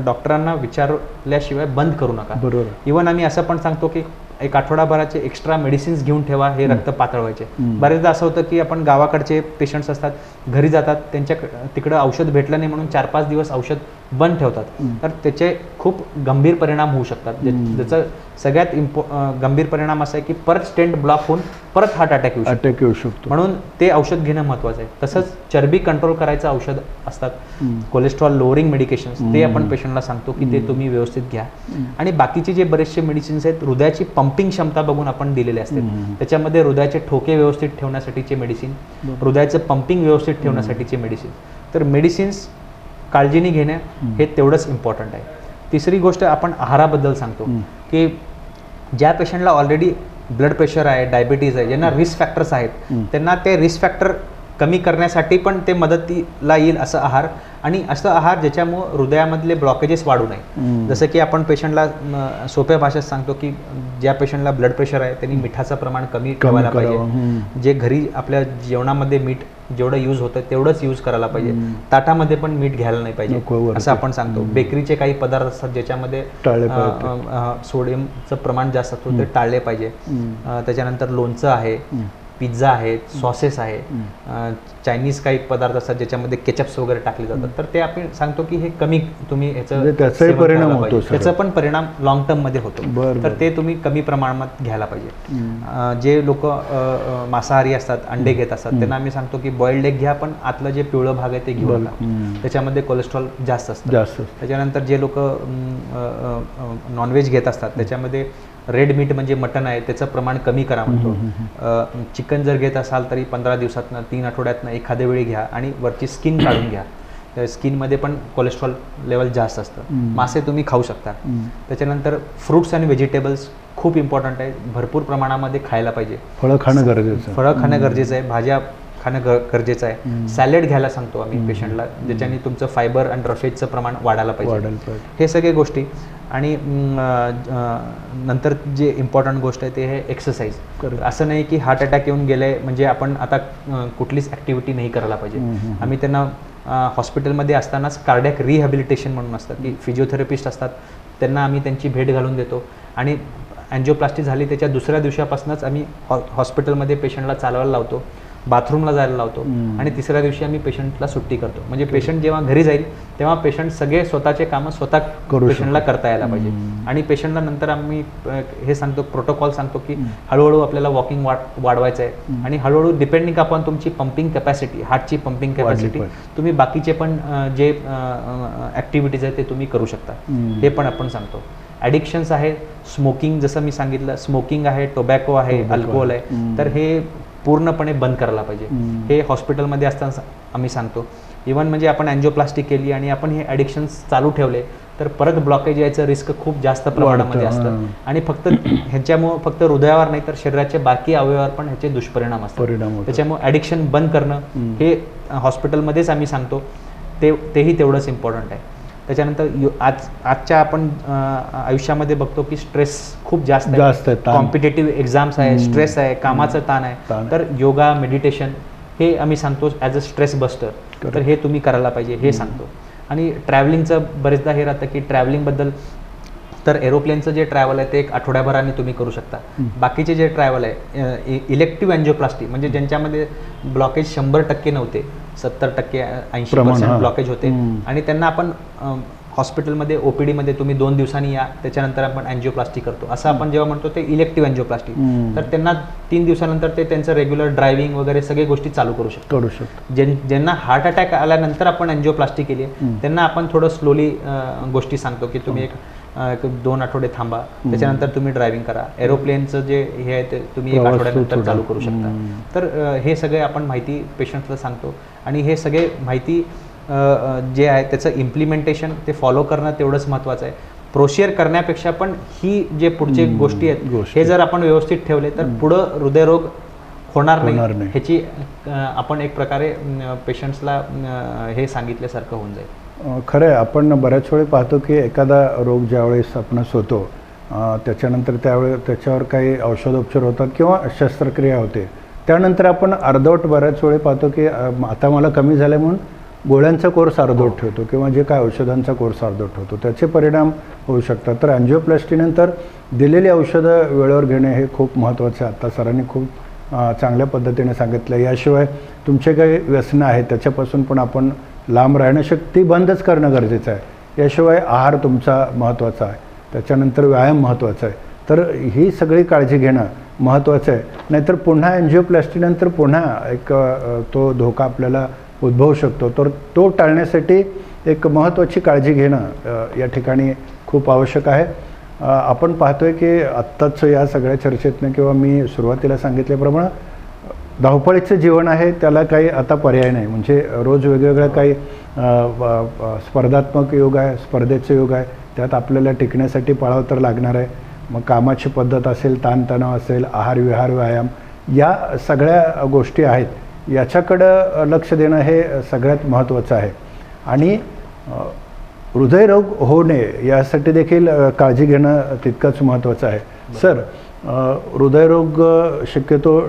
डॉक्टरांना विचारल्याशिवाय बंद करू नका. बरोबर. इव्हन आम्ही असं पण सांगतो की एक आठवडाभराचे एक्स्ट्रा मेडिसिन्स घेऊन ठेवा, हे रक्त पातळ व्हायचे. बरेचदा असं होतं की आपण गावाकडचे पेशंट्स असतात, घरी जातात, त्यांच्या तिकडं औषध भेटलं नाही म्हणून 4-5 दिवस औषध बंद ठेवतात. तर त्याचे खूप गंभीर परिणाम होऊ शकतात. ज्याचं सगळ्यात गंभीर परिणाम असा आहे की परत स्टेंट ब्लॉक होऊन परत हार्ट अटॅक येऊ शकतो. म्हणून ते औषध घेणं महत्त्वाचं आहे. तसंच चरबी कंट्रोल करायचं औषध असतात, कोलेस्ट्रॉल लोअरिंग मेडिकेशन्स, ते आपण पेशंटला सांगतो की ते तुम्ही व्यवस्थित घ्या. आणि बाकीचे जे बरेचसे मेडिसिन्स आहेत, हृदयाची पंपिंग क्षमता बघून आपण दिलेले असते. त्याच्यामध्ये हृदयाचे ठोके व्यवस्थित ठेवण्यासाठीचे मेडिसिन, हृदयाचं पंपिंग व्यवस्थित ठेवण्यासाठीचे मेडिसिन. तर मेडिसिन्स काळजीने घेणे हे तेवढंच इम्पॉर्टंट आहे. तिसरी गोष्ट आपण आहाराबद्दल सांगतो की ज्या पेशंटला ऑलरेडी ब्लड प्रेशर आहे, डायबिटीज आहे, ज्यांना रिस्क फॅक्टर्स आहेत, त्यांना ते रिस्क फॅक्टर कमी करण्यासाठी पण ते मदतीला येईल असं आहार, आणि असं आहार ज्याच्यामुळं हृदयामधले ब्लॉकेजेस वाढू नये. जसं की आपण पेशंटला सोप्या भाषेत सांगतो की ज्या पेशंटला ब्लड प्रेशर आहे त्यांनी मिठाचं प्रमाण कमी ठेवायला पाहिजे. जे घरी आपल्या जेवणामध्ये मीठ जेवढं यूज होतं तेवढंच यूज करायला पाहिजे. ताटामध्ये पण मीठ घ्यायला नाही पाहिजे असं आपण सांगतो. बेकरीचे काही पदार्थ असतात ज्याच्यामध्ये सोडियमचं प्रमाण जास्त असतं ते टाळले पाहिजे. त्याच्यानंतर लोणचं आहे, पिझ्झा आहे, सॉसेस आहे, चायनीज काही पदार्थ असतात ज्याच्यामध्ये केचप्स वगैरे टाकले जातात, तर ते आपण सांगतो की हे कमी तुम्ही त्याचा परिणाम होतो, त्याचा पण परिणाम लॉंग टर्म मध्ये होतो. तर ते तुम्ही कमी प्रमाणात घ्यायला पाहिजे. जे लोक मांसाहारी असतात, अंडे घेत असतात, त्यांना आम्ही सांगतो की बॉइल्ड एग घ्या, पण आतलं जे पिवळं भाग आहे ते घेऊ नका, त्याच्यामध्ये कोलेस्ट्रॉल जास्त असतं. त्याच्यानंतर जे लोक नॉनव्हेज घेत असतात त्याच्यामध्ये रेड मीट म्हणजे मटन आहे त्याचं प्रमाण कमी करा म्हणतो. चिकन जर घेत असाल तरी 15 दिवसातनं 3 आठवड्यातनं एखाद्या वेळी घ्या आणि वरची स्किन काढून घ्या. त्या स्किनमध्ये पण कोलेस्ट्रॉल लेवल जास्त असतं. मासे तुम्ही खाऊ शकता. त्याच्यानंतर फ्रुट्स आणि व्हेजिटेबल्स खूप इम्पॉर्टंट आहे, भरपूर प्रमाणामध्ये खायला पाहिजे. फळं खाणं गरजेचं आहे, भाज्या खाणं गरजेचं आहे. सॅलड घ्यायला सांगतो आम्ही पेशंटला, ज्याच्याने तुमचं फायबर आणि रफेजचं प्रमाण वाढायला पाहिजे. हे सगळे गोष्टी. आणि नंतर जे इम्पॉर्टंट गोष्ट आहे ते आहे एक्सरसाइज. असं नाही की हार्ट अटॅक येऊन गेले म्हणजे आपण आता कुठलीच ॲक्टिव्हिटी नाही करायला पाहिजे. आम्ही त्यांना हॉस्पिटलमध्ये असतानाच कार्डियक रिहॅबिलिटेशन म्हणून असतात की फिजिओथेरपिस्ट असतात, त्यांना आम्ही त्यांची भेट घालून देतो. आणि अँजिओप्लास्टी झाली त्याच्या दुसऱ्या दिवसापासूनच आम्ही हॉस्पिटलमध्ये पेशंटला चालवायला लावतो, बाथरूमला जायला लावतो, आणि तिसऱ्या दिवशी आम्ही पेशंटला सुट्टी करतो. म्हणजे पेशंट जेव्हा घरी जाईल तेव्हा पेशंट सगळे स्वतःचे कामं स्वतः पेशंटला करता यायला पाहिजे. आणि पेशंटला नंतर आम्ही हे सांगतो, प्रोटोकॉल सांगतो की हळूहळू आपल्याला वॉकिंग वाढवायचं आहे, आणि हळूहळू डिपेंडिंग अपॉन तुमची पंपिंग कॅपॅसिटी, हार्टची पंपिंग कॅपॅसिटी, तुम्ही बाकीचे पण जे ॲक्टिव्हिटीज आहे ते तुम्ही करू शकता, हे पण आपण सांगतो. ॲडिक्शन्स आहे, स्मोकिंग जसं मी सांगितलं, स्मोकिंग आहे, टोबॅको आहे, अल्कोहोल आहे, तर हे पूर्णपणे बंद करायला पाहिजे. हे हॉस्पिटलमध्ये असताना आम्ही सांगतो. इव्हन म्हणजे आपण अँजिओप्लास्टी केली आणि आपण हे ॲडिक्शन्स चालू ठेवले तर परत ब्लॉकेज यायचं रिस्क खूप जास्त प्रमाणामध्ये असतं. आणि फक्त ह्याच्यामुळं फक्त हृदयावर नाही तर शरीराच्या बाकी अवयवावर पण ह्याचे दुष्परिणाम असतात. त्याच्यामुळे ॲडिक्शन बंद करणं हे हॉस्पिटलमध्येच आम्ही सांगतो, तेही तेवढंच इम्पॉर्टंट आहे. त्याच्यानंतर आजच्या आपण आयुष्यामध्ये बघतो की स्ट्रेस खूप जास्त आहे, कॉम्पिटेटिव्ह एक्झाम्स आहे, स्ट्रेस आहे, कामाचं ताण आहे, तर योगा, मेडिटेशन हे आम्ही सांगतो ॲज अ स्ट्रेस बस्टर, तर हे तुम्ही करायला पाहिजे हे सांगतो. आणि ट्रॅव्हलिंगचं बरेचदा हे राहतं की ट्रॅव्हलिंगबद्दल, तर एरोप्लेनचं जे ट्रॅव्हल आहे ते 1 आठवड्याभराने तुम्ही करू शकता. बाकीचे जे ट्रॅव्हल आहे, इलेक्टिव्ह अँजिओप्लास्टी म्हणजे ज्यांच्यामध्ये ब्लॉकेज 100% नव्हते, 70%, 80% ब्लॉकेज होते, आणि त्यांना आपण हॉस्पिटलमध्ये OPDमध्ये तुम्ही 2 दिवसांनी या, त्याच्यानंतर आपण अँजिओप्लास्टी करतो. असं आपण जेव्हा म्हणतो ते इलेक्टिव्ह अँजिओप्लास्टी, तर त्यांना 3 दिवसानंतर ते त्यांचं रेग्युलर ड्रायव्हिंग वगैरे सगळे गोष्टी चालू करू शकतो. ज्यांना हार्ट अटॅक आल्यानंतर आपण अँजिओप्लास्टी केली त्यांना आपण थोडं स्लोली गोष्टी सांगतो की तुम्ही एक 2 आठवडे थांबा, त्याच्यानंतर तुम्ही ड्रायव्हिंग करा. एरोप्लेनचं जे हे आहे ते तुम्ही 1 आठवड्यानंतर चालू करू शकता. तर हे सगळे आपण माहिती पेशंटला सांगतो, आणि हे सगळे माहिती जे आहे त्याचं इम्प्लिमेंटेशन ते फॉलो करणं तेवढंच महत्त्वाचं आहे. प्रोसियर करण्यापेक्षा पण ही जे पुढचे गोष्टी आहेत हे जर आपण व्यवस्थित ठेवले तर पुढं हृदयरोग होणार नाही, ह्याची आपण एक प्रकारे पेशंट्सला हे सांगितल्यासारखं होऊन जाईल. खरं आहे. आपण बऱ्याच वेळी पाहतो की एखादा रोग ज्यावेळेस आपणास होतो त्याच्यानंतर त्याच्यावर काही औषधोपचार होतात किंवा शस्त्रक्रिया होते. त्यानंतर आपण अर्धवट बऱ्याच वेळी पाहतो की आता मला कमी झालं म्हणून गोळ्यांचा कोर्स अर्धवट ठेवतो किंवा जे काय औषधांचा कोर्स अर्धवट ठेवतो, त्याचे परिणाम होऊ शकतात. तर अँजिओप्लास्टीनंतर दिलेली औषधं वेळेवर घेणे हे खूप महत्त्वाचं आहे. आता सरांनी खूप चांगल्या पद्धतीने सांगितलं. याशिवाय तुमचे काही व्यसनं आहेत त्याच्यापासून पण आपण लांब राहणं, ती बंदच करणं गरजेचं आहे. याशिवाय आहार तुमचा महत्त्वाचा आहे, त्याच्यानंतर व्यायाम महत्त्वाचा आहे. तर ही सगळी काळजी घेणं महत्त्वाचं आहे. नाहीतर पुन्हा अँजिओप्लास्टीनंतर पुन्हा एक तो धोका आपल्याला उद्भवू शकतो. तर तो टाळण्यासाठी एक महत्त्वाची काळजी घेणं या ठिकाणी खूप आवश्यक आहे. आपण पाहतोय की आत्ताच या सगळ्या चर्चेतनं किंवा मी सुरुवातीला सांगितल्याप्रमाणे धावपळीचं जीवन आहे, त्याला काही आता पर्याय नाही. म्हणजे रोज वेगवेगळ्या काही स्पर्धात्मक युग आहे, स्पर्धेचं युग आहे, त्यात आपल्याला टिकण्यासाठी पळावं तर लागणार आहे. मग कामाची पद्धत असेल, ताणतणाव असेल, आहार विहार व्यायाम या सगळ्या गोष्टी आहेत. याच्याकडं लक्ष देणं हे सगळ्यात महत्त्वाचं आहे. आणि हृदयरोग होऊ नये यासाठी देखील काळजी घेणं तितकंच महत्त्वाचं आहे. सर, हृदयरोग शक्यतो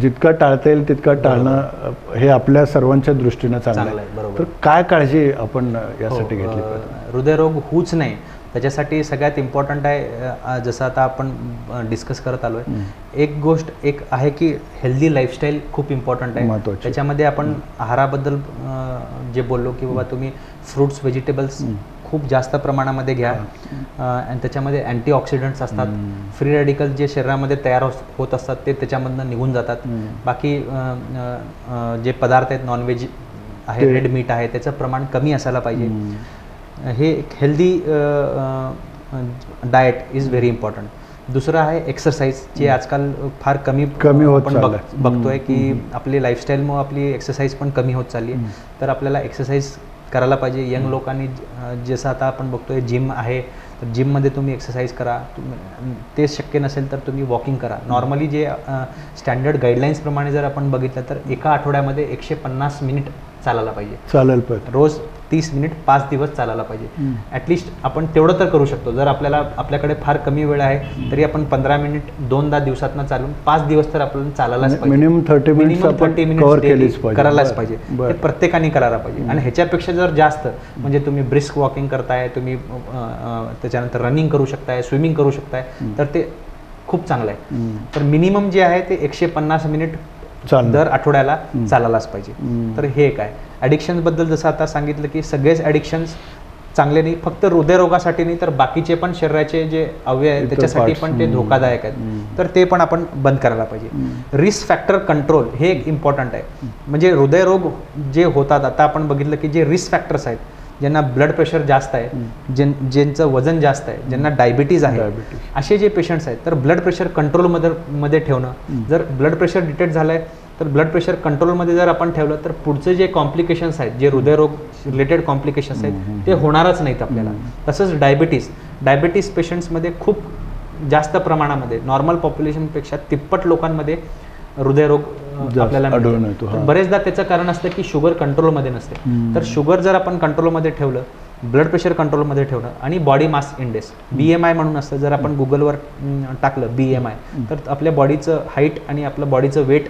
जितका टाळता येईल तितका टाळणं हे आपल्या सर्वांच्या दृष्टीनं चांगलं आहे. तर काय काळजी आपण यासाठी घेतली पाहिजे? हृदयरोग होऊच नाही त्याच्यासाठी सगळ्यात इम्पॉर्टंट आहे, जसं आता आपण डिस्कस करत आलो आहे, एक गोष्ट एक आहे की हेल्दी लाईफस्टाईल खूप इम्पॉर्टंट आहे. त्याच्यामध्ये आपण आहाराबद्दल जे बोललो की बाबा तुम्ही फ्रूट्स व्हेजिटेबल्स खूप जास्त प्रमाणामध्ये घ्या, आणि त्याच्यामध्ये अँटीऑक्सिडंट्स असतात, फ्री रॅडिकल जे शरीरामध्ये तयार होत असतात ते त्याच्यामधनं निघून जातात. बाकी जे पदार्थ आहेत, नॉनव्हेज आहे, रेड मीट आहे, त्याचं प्रमाण कमी असायला पाहिजे. हे एक healthy diet is very important. दुसरं आहे एक्सरसाइज, जे आजकाल फार कमी आपण बघतोय की आपली लाईफस्टाईलमुळे आपली एक्सरसाइज पण कमी होत चालली आहे. तर आपल्याला एक्सरसाइज करायला पाहिजे. यंग लोकांनी जसं आता आपण बघतोय जिम आहे, तर जिममध्ये तुम्ही एक्सरसाइज करा. ते शक्य नसेल तर तुम्ही वॉकिंग करा. नॉर्मली जे स्टँडर्ड गाईडलाईन्सप्रमाणे जर आपण बघितलं तर एका आठवड्यामध्ये 150 मिनिट चालायला पाहिजे. रोज 30 मिनिट 5 दिवस चालायला पाहिजे. ॲटलिस्ट आपण तेवढं तर करू शकतो. जर आपल्याकडे फार कमी वेळ आहे तरी आपण 15 मिनिट 2दा दिवसातनं चालून 5 दिवस तर आपल्याला चालायलाच पाहिजे. मिनिमम 30 मिनिट्स करायलाच पाहिजे. ते प्रत्येकाने करायला पाहिजे. आणि ह्याच्यापेक्षा जर जास्त म्हणजे तुम्ही ब्रिस्क वॉकिंग करताय, तुम्ही त्याच्यानंतर रनिंग करू शकताय, स्विमिंग करू शकताय, तर ते खूप चांगलं आहे. तर मिनिमम जे आहे ते 150 मिनिट दर आठवड्याला चालायलाच पाहिजे. तर हे काय ॲडिक्शन्सबद्दल जसं आता सांगितलं की सगळेच ॲडिक्शन्स चांगले नाही, फक्त हृदयरोगासाठी नाही तर बाकीचे पण शरीराचे जे अवयव आहेत त्याच्यासाठी पण ते धोकादायक आहेत. तर ते पण आपण बंद करायला पाहिजे. रिस्क फॅक्टर कंट्रोल हे एक इम्पॉर्टंट आहे. म्हणजे हृदयरोग जे होतात, आता आपण बघितलं की जे रिस्क फॅक्टर्स आहेत, ज्यांना ब्लड प्रेशर जास्त आहे, ज्यांचं वजन जास्त आहे, ज्यांना डायबिटीज आहे, असे जे पेशंट्स आहेत, तर ब्लड प्रेशर कंट्रोलमध्ये ठेवणं. जर ब्लड प्रेशर डिटेक्ट झालं आहे तर ब्लड प्रेशर कंट्रोलमध्ये जर आपण ठेवलं तर पुढचे जे कॉम्प्लिकेशन्स आहेत, जे हृदयरोग रिलेटेड कॉम्प्लिकेशन्स आहेत, ते होणारच नाहीत आपल्याला. तसंच डायबिटीस पेशंट्समध्ये खूप जास्त प्रमाणामध्ये नॉर्मल पॉप्युलेशनपेक्षा तिप्पट लोकांमध्ये हृदयरोग आपल्याला मिळतो. बरेचदा त्याचं कारण असतं की शुगर कंट्रोलमध्ये नसते. तर शुगर जर आपण कंट्रोलमध्ये ठेवलं, ब्लड प्रेशर कंट्रोलमध्ये ठेवणं, आणि बॉडी मास इंडेक्स BMI म्हणून असतं, जर आपण गुगलवर टाकलं BMI तर आपल्या बॉडीचं हाईट आणि आपलं बॉडीचं वेट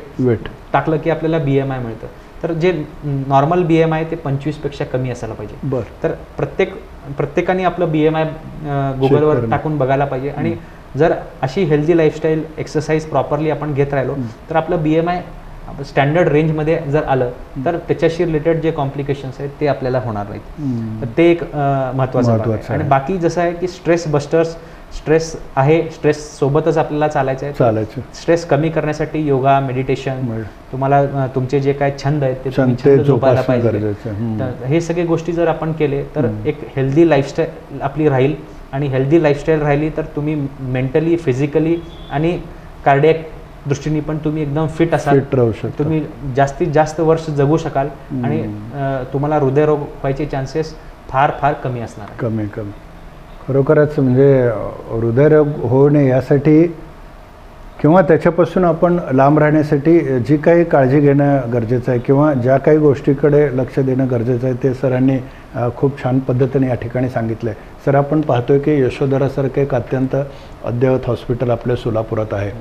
टाकलं की आपल्याला BMI मिळतं. तर जे नॉर्मल BMI ते 25पेक्षा कमी असायला पाहिजे. तर प्रत्येकाने आपलं BMI गुगलवर टाकून बघायला पाहिजे. आणि जर अशी हेल्दी लाईफस्टाईल एक्सरसाइज प्रॉपरली आपण घेत राहिलो तर आपलं BMI स्टँडर्ड रेंजमध्ये जर आलं तर त्याच्याशी रिलेटेड जे कॉम्प्लिकेशन्स आहेत ते आपल्याला होणार नाहीत. तर ते एक महत्त्वाचं आहे. आणि बाकी जसं आहे की स्ट्रेस बस्टर्स, स्ट्रेस आहे, स्ट्रेस सोबतच आपल्याला चालायचं आहे. स्ट्रेस कमी करण्यासाठी योगा, मेडिटेशन, तुम्हाला तुमचे जे काय छंद आहेत ते तुम्ही छंद जोपासायला पाहिजे. तर हे सगळे गोष्टी जर आपण केले तर एक हेल्दी लाईफस्टाईल आपली राहील. आणि हेल्दी लाईफस्टाईल राहिली तर तुम्ही मेंटली, फिजिकली आणि कार्डियक दृष्टीने पण तुम्ही एकदम फिट असाल, तुम्ही जास्तीत जास्त वर्ष जगू शकाल आणि तुम्हाला हृदयरोग व्हायचे चान्सेस फार फार कमी असणार आहे. खरोखरच म्हणजे हृदयरोग होऊ नये यासाठी किंवा त्याच्यापासून आपण लांब राहण्यासाठी जी काही काळजी घेणं गरजेचं आहे किंवा ज्या काही गोष्टीकडे लक्ष देणं गरजेचं आहे ते सरांनी खूप छान पद्धतीने या ठिकाणी सांगितलं आहे. सर, आपण पाहतोय की यशोधरासारखं एक अत्यंत अद्ययावत हॉस्पिटल आपल्या सोलापुरात आहे,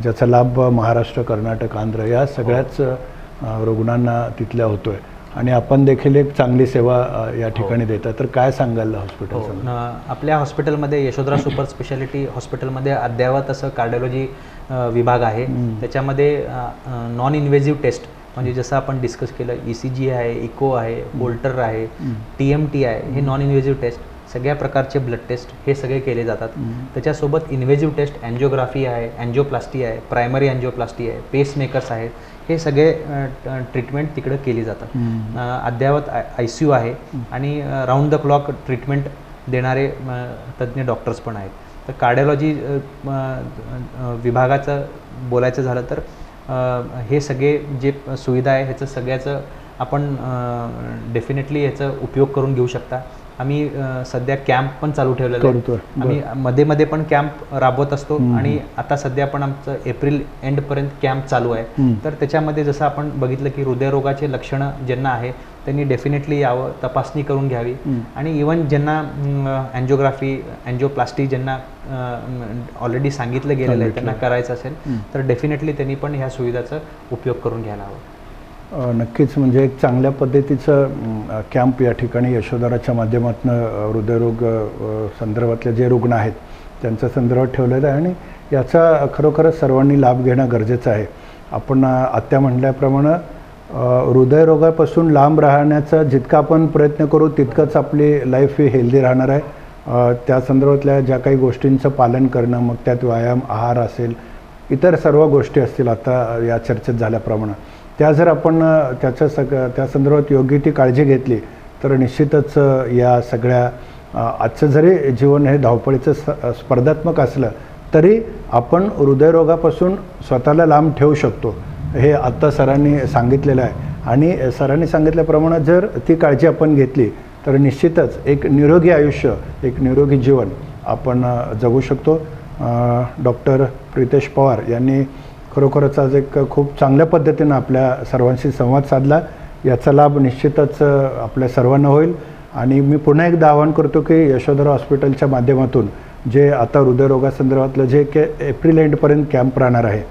ज्याचा लाभ महाराष्ट्र, कर्नाटक, आंध्र या सगळ्याच रुग्णांना तिथल्या होतोय आणि आपण देखील एक चांगली सेवा या ठिकाणी देतात. तर काय सांगाल हॉस्पिटल? आपल्या हॉस्पिटलमध्ये यशोधरा सुपर स्पेशालिटी हॉस्पिटलमध्ये अद्ययावत असं कार्डिओलॉजी विभाग आहे. त्याच्यामध्ये नॉन इन्व्हेजिव्ह टेस्ट म्हणजे जसं आपण डिस्कस केलं, ECG आहे, इको आहे, होल्टर आहे, TMT आहे, हे नॉन इन्व्हेजिव्ह टेस्ट, सगळ्या प्रकारचे ब्लड टेस्ट हे सगळे केले जातात. त्याच्यासोबत इन्व्हेजिव्ह टेस्ट अँजिओग्राफी आहे, अँजिओप्लास्टी आहे, प्रायमरी अँजिओप्लास्टी आहे, पेसमेकर्स आहेत, हे सगळे ट्रीटमेंट तिकडे केली जातात. अद्ययावत ICU आहे आणि राऊंड द क्लॉक ट्रीटमेंट देणारे तज्ज्ञ डॉक्टर्स पण आहेत. तर कार्डिओलॉजी विभागाचं बोलायचं झालं तर हे सगळे जे सुविधा आहे ह्याचं सगळ्याचं आपण डेफिनेटली ह्याचा उपयोग करून घेऊ शकता. आम्ही सध्या कॅम्प पण चालू ठेवलेला आहे. आम्ही मध्ये मध्ये पण कॅम्प राबवत असतो आणि आता सध्या पण आमचं एप्रिल एंडपर्यंत कॅम्प चालू आहे. तर त्याच्यामध्ये जसं आपण बघितलं की हृदयरोगाचे लक्षणं ज्यांना आहे त्यांनी डेफिनेटली यावं, तपासणी करून घ्यावी आणि इवन ज्यांना अँजिओग्राफी, अँजिओप्लास्टी ज्यांना ऑलरेडी सांगितलं गेलेलं आहे त्यांना करायचं असेल तर डेफिनेटली त्यांनी पण ह्या सुविधाचा उपयोग करून घ्यायला हवा. नक्कीच, म्हणजे एक चांगल्या पद्धतीचं कॅम्प या ठिकाणी यशोधराच्या माध्यमातून हृदयरोग संदर्भातले जे रुग्ण आहेत त्यांच्या संदर्भात ठेवलेलं आहे आणि याचा खरोखरच सर्वांनी लाभ घेणं गरजेचं आहे. आपण आत्या म्हटल्याप्रमाणे हृदयरोगापासून लांब राहण्याचा जितका आपण प्रयत्न करू तितकंच आपली लाईफ ही हेल्दी राहणार आहे. त्या संदर्भातल्या ज्या काही गोष्टींचं पालन करणं, मग त्यात व्यायाम, आहार असेल, इतर सर्व गोष्टी असतील आता या चर्चेत झाल्याप्रमाणे, त्या जर आपण त्या संदर्भात योग्य ती काळजी घेतली तर निश्चितच या सगळ्या आजचं जरी जीवन हे धावपळीचं स्पर्धात्मक असलं तरी आपण हृदयरोगापासून स्वतःला लांब ठेवू शकतो, हे आत्ता सरांनी सांगितलेलं आहे. आणि सरांनी सांगितल्याप्रमाणे जर ती काळजी आपण घेतली तर निश्चितच एक निरोगी आयुष्य, एक निरोगी जीवन आपण जगू शकतो. डॉक्टर प्रितेश पवार यांनी खरोखरच आज एक खूप चांगल्या पद्धतीनं आपल्या सर्वांशी संवाद साधला. याचा लाभ निश्चितच आपल्या सर्वांना होईल. आणि मी पुन्हा एकदा आवाहन करतो की यशोधरा हॉस्पिटलच्या माध्यमातून जे आता हृदयरोगासंदर्भातलं जे एप्रिल एंडपर्यंत कॅम्प राहणार आहे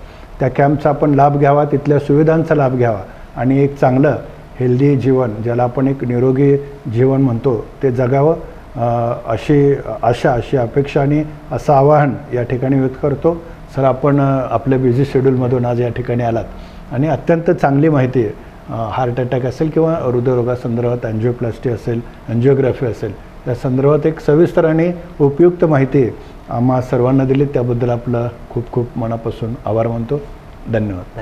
त्या कॅम्पचा आपण लाभ घ्यावा, तिथल्या सुविधांचा लाभ घ्यावा आणि एक चांगलं हेल्दी जीवन, ज्याला आपण एक निरोगी जीवन म्हणतो, ते जगावं अशी आशा, अशी अपेक्षा आणि असं आवाहन या ठिकाणी व्यक्त करतो. सर, आपण आपल्या बिझी शेड्यूलमधून आज या ठिकाणी आलात आणि अत्यंत चांगली माहिती आहे, हार्ट अटॅक असेल किंवा हृदयरोगासंदर्भात अँजिओप्लास्टी असेल, अँजिओग्राफी असेल, या संदर्भात एक सविस्तर आणि उपयुक्त माहिती आम्हा सर्वांना दिली. त्याबद्दल आपलं खूप खूप मनापासून आभार मानतो. धन्यवाद.